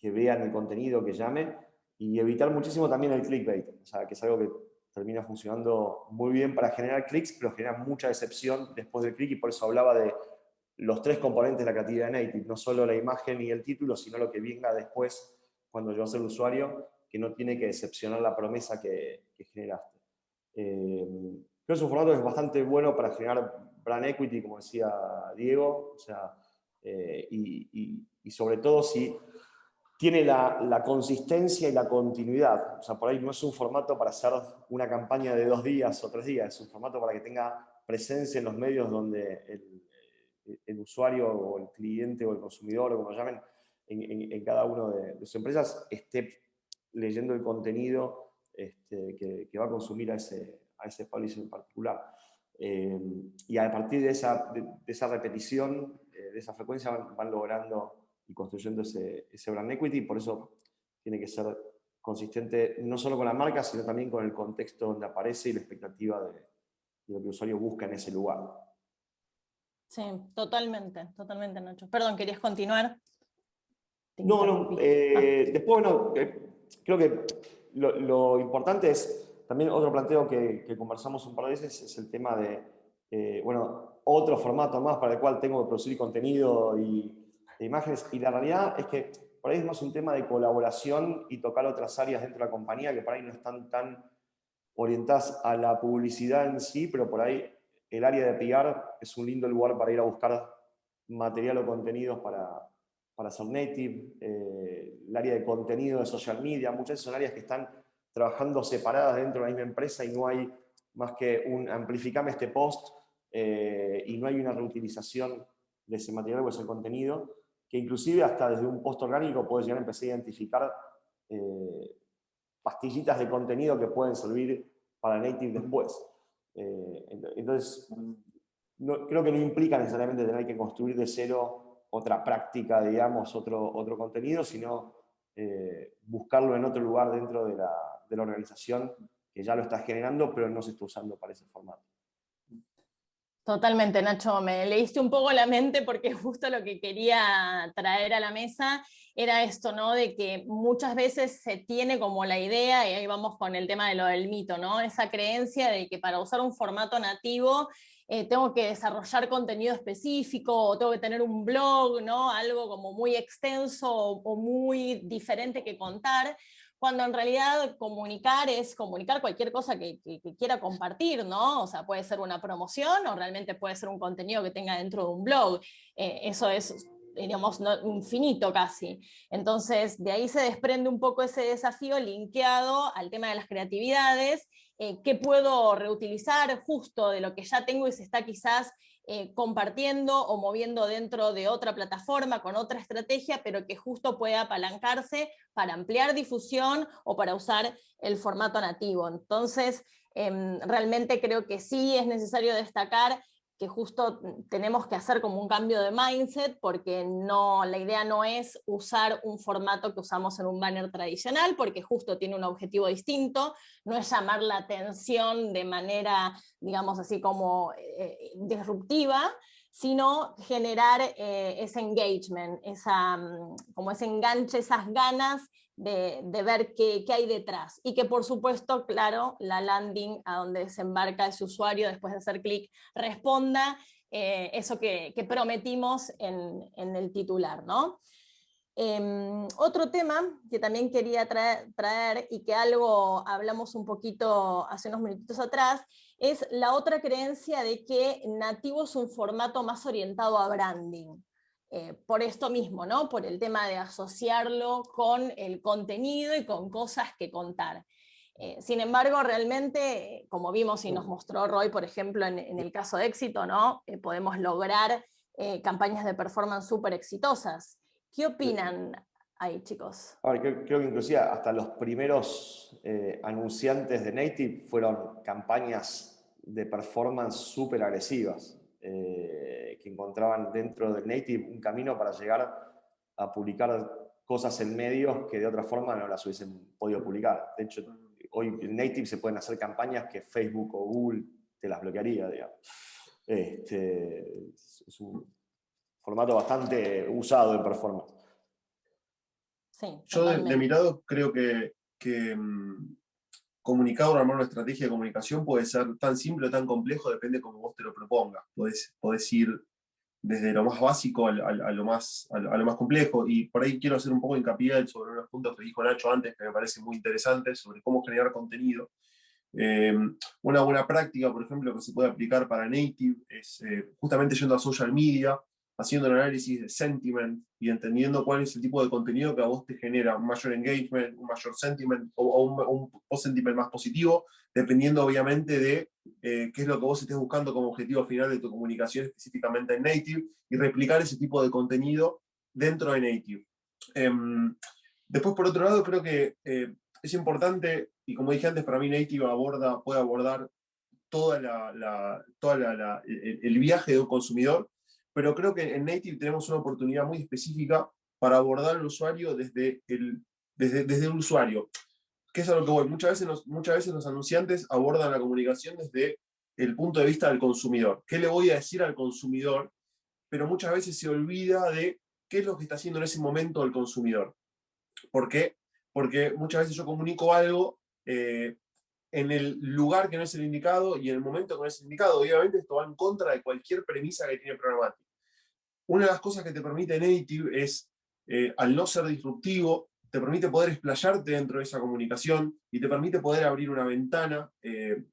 vean el contenido, que llame, y evitar muchísimo también el clickbait, o sea, que es algo que termina funcionando muy bien para generar clics, pero genera mucha decepción después del clic, y por eso hablaba de los 3 componentes de la creatividad native, no solo la imagen y el título, sino lo que venga después cuando llevas al usuario, que no tiene que decepcionar la promesa que generaste. Creo que es un formato que es bastante bueno para generar brand equity, como decía Diego, o sea, y sobre todo si tiene la consistencia y la continuidad. O sea, por ahí no es un formato para hacer una campaña de 2 días o 3 días, es un formato para que tenga presencia en los medios donde el usuario o el cliente o el consumidor, o como lo llamen, en cada una de sus empresas, esté leyendo el contenido que va a consumir a ese publisher en particular. Y a partir de esa repetición, de esa frecuencia, van logrando y construyendo ese brand equity. Por eso tiene que ser consistente no solo con la marca, sino también con el contexto donde aparece y la expectativa de lo que el usuario busca en ese lugar. Sí, totalmente, totalmente, Nacho. Perdón, ¿querías continuar? No. Después, bueno, creo que lo importante es, también otro planteo que conversamos un par de veces, es el tema de, bueno, otro formato más para el cual tengo que producir contenido de imágenes, y la realidad es que por ahí es más un tema de colaboración y tocar otras áreas dentro de la compañía que por ahí no están tan orientadas a la publicidad en sí, pero por ahí el área de PR es un lindo lugar para ir a buscar material o contenidos para hacer native, el área de contenido de social media, muchas veces son áreas que están trabajando separadas dentro de la misma empresa, y no hay más que un amplificame este post, y no hay una reutilización de ese material o ese contenido, que inclusive hasta desde un post orgánico puedes llegar a empezar a identificar pastillitas de contenido que pueden servir para native después. Entonces, creo que no implica necesariamente tener que construir de cero otra práctica, digamos, otro contenido, sino buscarlo en otro lugar dentro de la organización que ya lo está generando, pero no se está usando para ese formato. Totalmente, Nacho, me leíste un poco la mente, porque justo lo que quería traer a la mesa era esto, ¿no? De que muchas veces se tiene como la idea, y ahí vamos con el tema de lo del mito, ¿no? Esa creencia de que para usar un formato nativo tengo que desarrollar contenido específico, o tengo que tener un blog, ¿no? Algo como muy extenso o muy diferente que contar, cuando en realidad comunicar es comunicar cualquier cosa que quiera compartir, ¿no? O sea, puede ser una promoción o realmente puede ser un contenido que tenga dentro de un blog. Eso es, digamos, infinito casi. Entonces, de ahí se desprende un poco ese desafío linkeado al tema de las creatividades, que puedo reutilizar justo de lo que ya tengo y se está quizás compartiendo o moviendo dentro de otra plataforma con otra estrategia, pero que justo pueda apalancarse para ampliar difusión o para usar el formato nativo. Entonces, realmente creo que sí es necesario destacar que justo tenemos que hacer como un cambio de mindset, porque la idea no es usar un formato que usamos en un banner tradicional, porque justo tiene un objetivo distinto, no es llamar la atención de manera, digamos así, como disruptiva, sino generar ese engagement, como ese enganche, esas ganas de ver qué hay detrás. Y que por supuesto, claro, la landing a donde desembarca ese usuario después de hacer clic responda eso que prometimos en el titular, ¿no? Otro tema que también quería traer y que algo hablamos un poquito hace unos minutitos atrás, es la otra creencia de que nativo es un formato más orientado a branding. Por esto mismo, ¿no? Por el tema de asociarlo con el contenido y con cosas que contar. Sin embargo, realmente, como vimos y nos mostró Roy, por ejemplo, en el caso de éxito, ¿no? Podemos lograr campañas de performance súper exitosas. ¿Qué opinan ahí, chicos? Ahora, creo que inclusive hasta los primeros anunciantes de Native fueron campañas de performance súper agresivas, que encontraban dentro del Native un camino para llegar a publicar cosas en medios que de otra forma no las hubiesen podido publicar. De hecho, hoy en Native se pueden hacer campañas que Facebook o Google te las bloquearía, digamos. Es un formato bastante usado en performance. Sí, yo de mi lado creo que comunicar o armar una estrategia de comunicación puede ser tan simple o tan complejo, depende como vos te lo propongas. Podés ir desde lo más básico a lo más complejo, y por ahí quiero hacer un poco de hincapié sobre unos puntos que dijo Nacho antes que me parecen muy interesantes sobre cómo generar contenido. Una buena práctica, por ejemplo, que se puede aplicar para Native es justamente yendo a social media, haciendo un análisis de sentiment y entendiendo cuál es el tipo de contenido que a vos te genera un mayor engagement, un mayor sentiment o un sentiment más positivo, dependiendo obviamente de qué es lo que vos estés buscando como objetivo final de tu comunicación específicamente en Native, y replicar ese tipo de contenido dentro de Native. Después, por otro lado, creo que es importante, y como dije antes, para mí Native puede abordar el viaje de un consumidor, pero creo que en Native tenemos una oportunidad muy específica para abordar al usuario desde el usuario. ¿Qué es a lo que voy? Muchas veces los anunciantes abordan la comunicación desde el punto de vista del consumidor. ¿Qué le voy a decir al consumidor? Pero muchas veces se olvida de qué es lo que está haciendo en ese momento el consumidor. ¿Por qué? Porque muchas veces yo comunico algo en el lugar que no es el indicado y en el momento que no es el indicado. Obviamente esto va en contra de cualquier premisa que tiene Programmatic. Una de las cosas que te permite Native es, al no ser disruptivo, te permite poder explayarte dentro de esa comunicación y te permite poder abrir una ventana de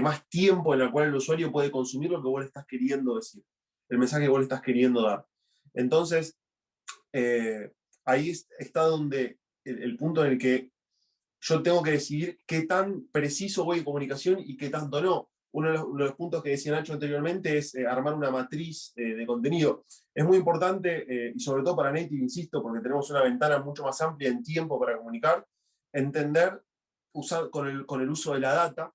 más tiempo en la cual el usuario puede consumir lo que vos le estás queriendo decir, el mensaje que vos le estás queriendo dar. Entonces, ahí está donde el punto en el que yo tengo que decidir qué tan preciso voy en comunicación y qué tanto no. Uno de los puntos que decía Nacho anteriormente es armar una matriz de contenido. Es muy importante, y sobre todo para Native, insisto, porque tenemos una ventana mucho más amplia en tiempo para comunicar, entender, usar con el uso de la data,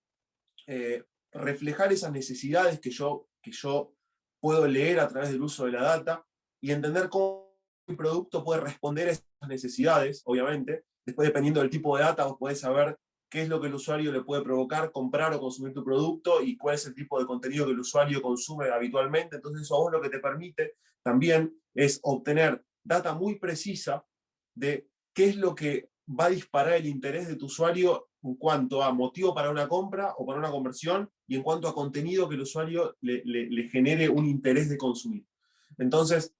reflejar esas necesidades que yo puedo leer a través del uso de la data, y entender cómo el producto puede responder a esas necesidades, obviamente. Después, dependiendo del tipo de data, vos podés saber qué es lo que el usuario le puede provocar comprar o consumir tu producto y cuál es el tipo de contenido que el usuario consume habitualmente. Entonces eso a vos lo que te permite también es obtener data muy precisa de qué es lo que va a disparar el interés de tu usuario en cuanto a motivo para una compra o para una conversión, y en cuanto a contenido que el usuario le genere un interés de consumir. Entonces,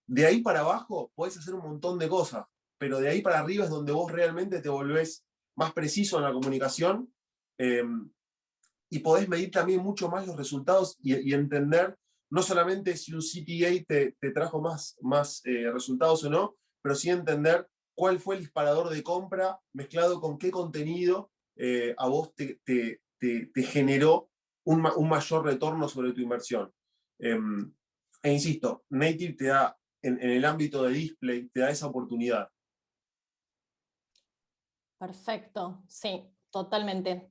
de ahí para abajo podés hacer un montón de cosas, pero de ahí para arriba es donde vos realmente te volvés más preciso en la comunicación, y podés medir también mucho más los resultados y entender no solamente si un CTA te trajo más resultados o no, pero sí entender cuál fue el disparador de compra mezclado con qué contenido a vos te generó un mayor retorno sobre tu inversión. E insisto, Native te da, en el ámbito de display, te da esa oportunidad. Perfecto, sí, totalmente.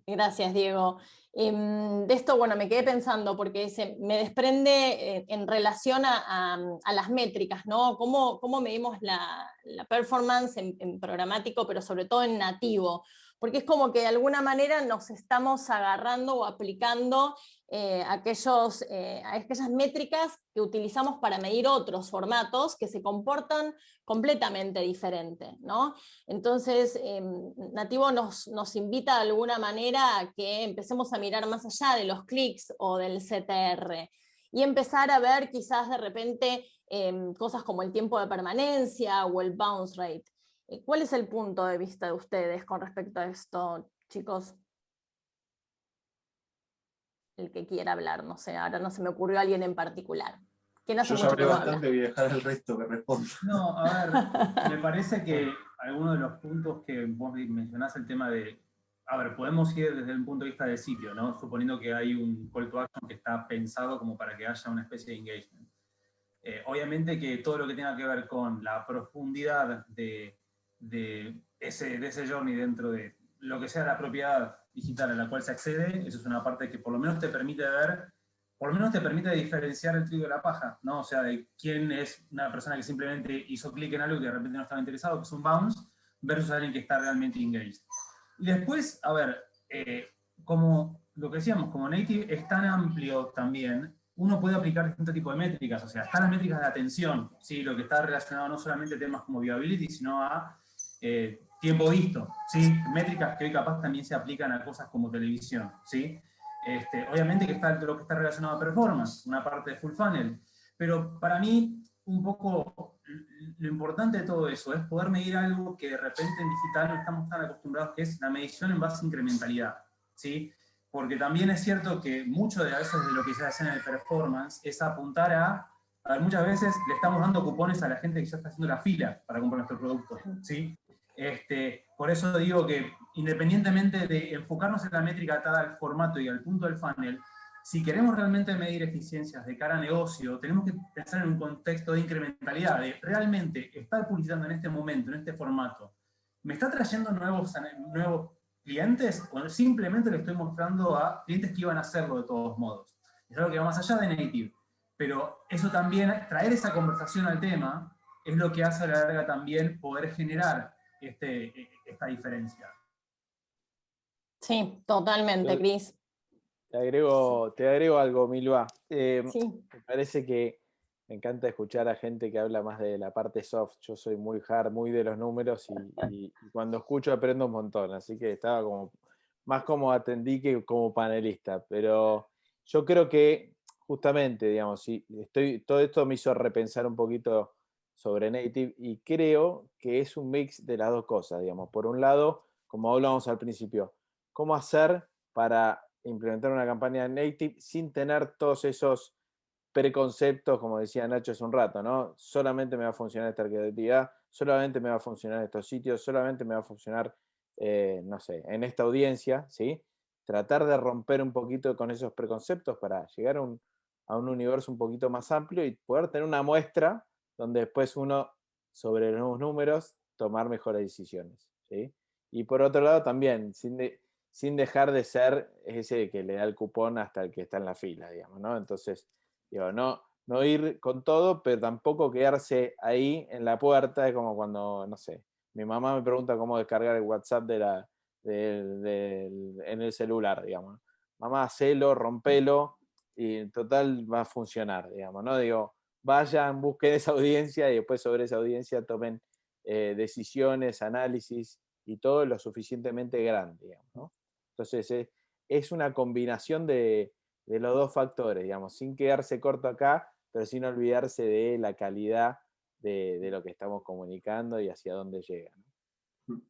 Gracias, Diego. De esto, bueno, me quedé pensando porque me desprende en relación a las métricas, ¿no? ¿Cómo medimos la performance en programático, pero sobre todo en nativo? Porque es como que de alguna manera nos estamos agarrando o aplicando aquellas métricas que utilizamos para medir otros formatos que se comportan completamente diferente, ¿no? Entonces, Nativo nos invita de alguna manera a que empecemos a mirar más allá de los clics o del CTR y empezar a ver quizás de repente cosas como el tiempo de permanencia o el bounce rate. ¿Cuál es el punto de vista de ustedes con respecto a esto, chicos? El que quiera hablar, no sé, ahora no se me ocurrió alguien en particular. ¿Quién hace Yo ya mucho hablé que no bastante, habla? voy a dejar al resto que responda. No, a ver, me parece que algunos de los puntos que vos mencionás, el tema de, a ver, podemos ir desde el punto de vista del sitio, ¿no? Suponiendo que hay un call to action que está pensado como para que haya una especie de engagement. Obviamente que todo lo que tenga que ver con la profundidad de ese journey dentro de lo que sea la propiedad digital a la cual se accede, eso es una parte que por lo menos te permite ver, por lo menos te permite diferenciar el trigo de la paja, ¿no? O sea, de quién es una persona que simplemente hizo clic en algo y que de repente no estaba interesado, que es un bounce, versus alguien que está realmente engaged. Y después, a ver, como lo que decíamos, como Native es tan amplio también, uno puede aplicar distintos tipos de métricas, o sea, están las métricas de atención, ¿sí? Lo que está relacionado no solamente a temas como viewability, sino a tiempo visto, ¿sí? Métricas que hoy capaz también se aplican a cosas como televisión, ¿sí? Obviamente que está lo que está relacionado a performance, una parte de full funnel, pero para mí un poco lo importante de todo eso es poder medir algo que de repente en digital no estamos tan acostumbrados, que es la medición en base a incrementalidad, ¿sí? Porque también es cierto que mucho de a veces de lo que se hace en el performance es apuntar a ver, muchas veces le estamos dando cupones a la gente que ya está haciendo la fila para comprar nuestro producto, ¿sí? Por eso digo que independientemente de enfocarnos en la métrica atada al formato y al punto del funnel, si queremos realmente medir eficiencias de cara a negocio, tenemos que pensar en un contexto de incrementalidad, de realmente estar publicitando en este momento, en este formato. ¿Me está trayendo nuevos clientes o simplemente le estoy mostrando a clientes que iban a hacerlo de todos modos? Es algo que va más allá de Native. Pero eso también, traer esa conversación al tema, es lo que hace a la larga también poder generar esta diferencia. Sí, totalmente, Cris. Te agrego algo, Milva. Sí. Me parece que me encanta escuchar a gente que habla más de la parte soft. Yo soy muy hard, muy de los números y cuando escucho aprendo un montón. Así que estaba más como atendí que como panelista. Pero yo creo que justamente, digamos, todo esto me hizo repensar un poquito sobre Native y creo que es un mix de las dos cosas, digamos. Por un lado, como hablábamos al principio, cómo hacer para implementar una campaña en Native sin tener todos esos preconceptos, como decía Nacho hace un rato, ¿no? Solamente me va a funcionar esta creatividad, solamente me va a funcionar estos sitios, solamente me va a funcionar, no sé, en esta audiencia, ¿sí? Tratar de romper un poquito con esos preconceptos para llegar a un universo un poquito más amplio y poder tener una muestra donde después uno, sobre los nuevos números, tomar mejores decisiones, ¿sí? Y por otro lado también, sin dejar de ser ese que le da el cupón hasta el que está en la fila, digamos, ¿no? Entonces, digo, no ir con todo, pero tampoco quedarse ahí en la puerta, es como cuando, no sé, mi mamá me pregunta cómo descargar el WhatsApp en el celular, digamos. Mamá, hacelo, rompelo, y en total va a funcionar, digamos, ¿no? Digo, vayan, busquen esa audiencia y después sobre esa audiencia tomen decisiones, análisis y todo lo suficientemente grande, digamos, ¿no? Entonces, es una combinación de los dos factores, digamos, sin quedarse corto acá, pero sin olvidarse de la calidad de lo que estamos comunicando y hacia dónde llega, ¿no?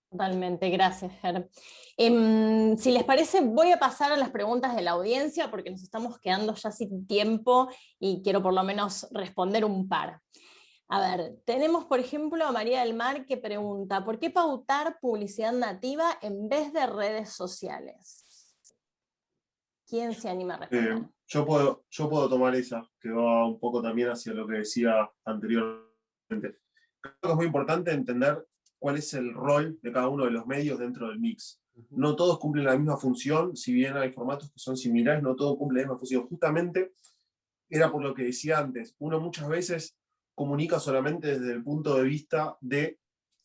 Totalmente, gracias, Ger. Si les parece, voy a pasar a las preguntas de la audiencia porque nos estamos quedando ya sin tiempo y quiero por lo menos responder un par. A ver, tenemos por ejemplo a María del Mar que pregunta, ¿por qué pautar publicidad nativa en vez de redes sociales? ¿Quién se anima a responder? Yo puedo tomar esa, que va un poco también hacia lo que decía anteriormente. Creo que es muy importante entender cuál es el rol de cada uno de los medios dentro del mix. No todos cumplen la misma función, si bien hay formatos que son similares, no todos cumplen la misma función. Justamente era por lo que decía antes, uno muchas veces comunica solamente desde el punto de vista de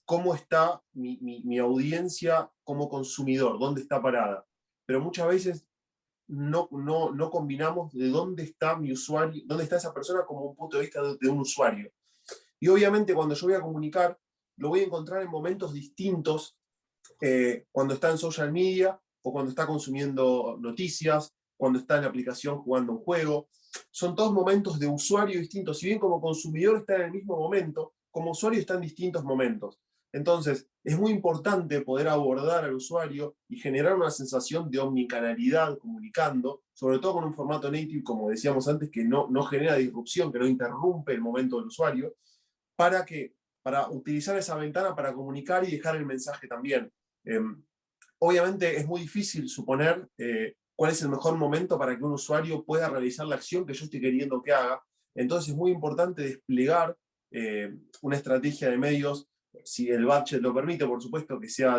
cómo está mi audiencia como consumidor, dónde está parada. Pero muchas veces no combinamos de dónde está mi usuario, dónde está esa persona como un punto de vista de un usuario. Y obviamente cuando yo voy a comunicar, lo voy a encontrar en momentos distintos, cuando está en social media o cuando está consumiendo noticias, cuando está en la aplicación jugando un juego. Son todos momentos de usuario distintos. Si bien como consumidor está en el mismo momento, como usuario está en distintos momentos. Entonces, es muy importante poder abordar al usuario y generar una sensación de omnicanalidad comunicando, sobre todo con un formato native, como decíamos antes, que no genera disrupción, que no interrumpe el momento del usuario, para utilizar esa ventana para comunicar y dejar el mensaje también. Obviamente es muy difícil suponer cuál es el mejor momento para que un usuario pueda realizar la acción que yo estoy queriendo que haga. Entonces es muy importante desplegar una estrategia de medios, si el budget lo permite, por supuesto, que sea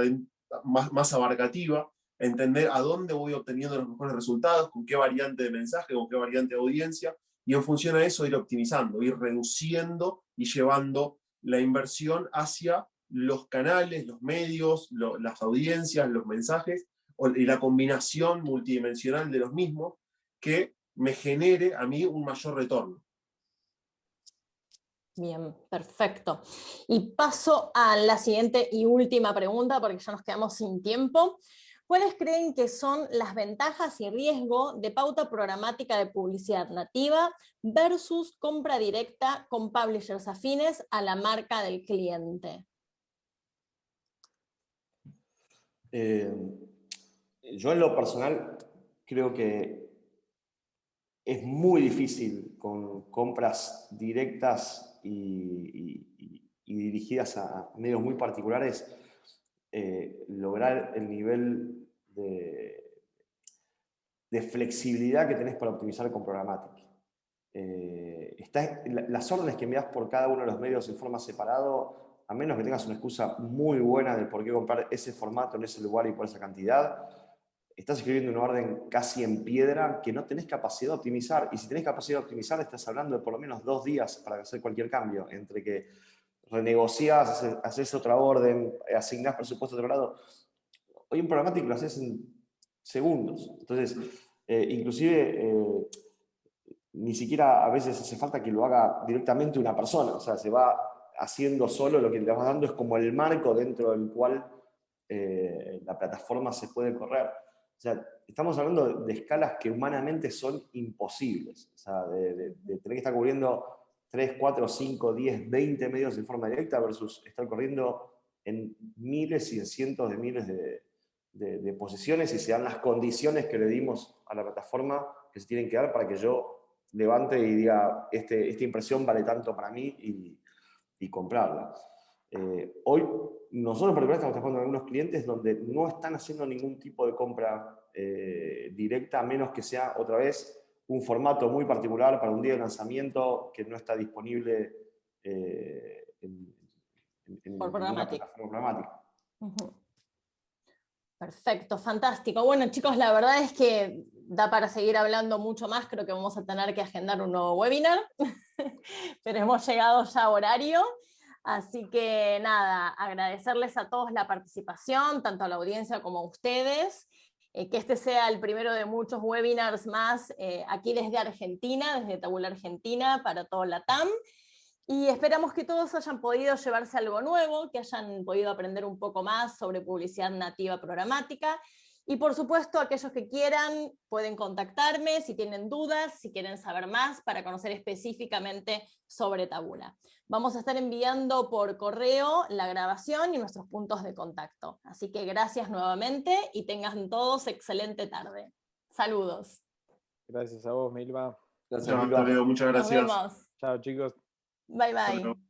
más abarcativa, entender a dónde voy obteniendo los mejores resultados, con qué variante de mensaje, con qué variante de audiencia, y en función a eso ir optimizando, ir reduciendo y llevando la inversión hacia los canales, los medios, las audiencias, los mensajes, y la combinación multidimensional de los mismos que me genere a mí un mayor retorno. Bien, perfecto. Y paso a la siguiente y última pregunta, porque ya nos quedamos sin tiempo. ¿Cuáles creen que son las ventajas y riesgo de pauta programática de publicidad nativa versus compra directa con publishers afines a la marca del cliente? Yo en lo personal creo que es muy difícil con compras directas y dirigidas a medios muy particulares lograr el nivel de flexibilidad que tenés para optimizar con Programmatic. Las órdenes que envías por cada uno de los medios en forma separado, a menos que tengas una excusa muy buena de por qué comprar ese formato en ese lugar y por esa cantidad, estás escribiendo una orden casi en piedra que no tenés capacidad de optimizar. Y si tenés capacidad de optimizar, estás hablando de por lo menos 2 días para hacer cualquier cambio, entre que renegociás, haces otra orden, asignás presupuesto a otro lado. Hoy en Programmatic lo haces en segundos. Entonces, inclusive, ni siquiera a veces hace falta que lo haga directamente una persona. O sea, se va haciendo solo, lo que le vas dando es como el marco dentro del cual la plataforma se puede correr. O sea, estamos hablando de escalas que humanamente son imposibles. O sea, de tener que estar cubriendo 3, 4, 5, 10, 20 medios en forma directa versus estar corriendo en miles y en cientos de miles de posiciones, y se dan las condiciones que le dimos a la plataforma que se tienen que dar para que yo levante y diga, esta impresión vale tanto para mí y comprarla. Hoy nosotros en particular estamos trabajando con algunos clientes donde no están haciendo ningún tipo de compra directa, a menos que sea otra vez un formato muy particular para un día de lanzamiento que no está disponible en Por ninguna Programmatic. plataforma programática. Perfecto, fantástico. Bueno, chicos, la verdad es que da para seguir hablando mucho más. Creo que vamos a tener que agendar un nuevo webinar, pero hemos llegado ya a horario. Así que nada, agradecerles a todos la participación, tanto a la audiencia como a ustedes. Que este sea el primero de muchos webinars más aquí desde Argentina, desde Tabula Argentina, para todo LATAM. Y esperamos que todos hayan podido llevarse algo nuevo, que hayan podido aprender un poco más sobre publicidad nativa programática. Y por supuesto, aquellos que quieran pueden contactarme si tienen dudas, si quieren saber más para conocer específicamente sobre Tabula. Vamos a estar enviando por correo la grabación y nuestros puntos de contacto. Así que gracias nuevamente y tengan todos excelente tarde. Saludos. Gracias a vos, Milva. Gracias, Chao, Milva. Leo, muchas Nos gracias. vemos. Chao, chicos. Bye, Hasta bye. luego.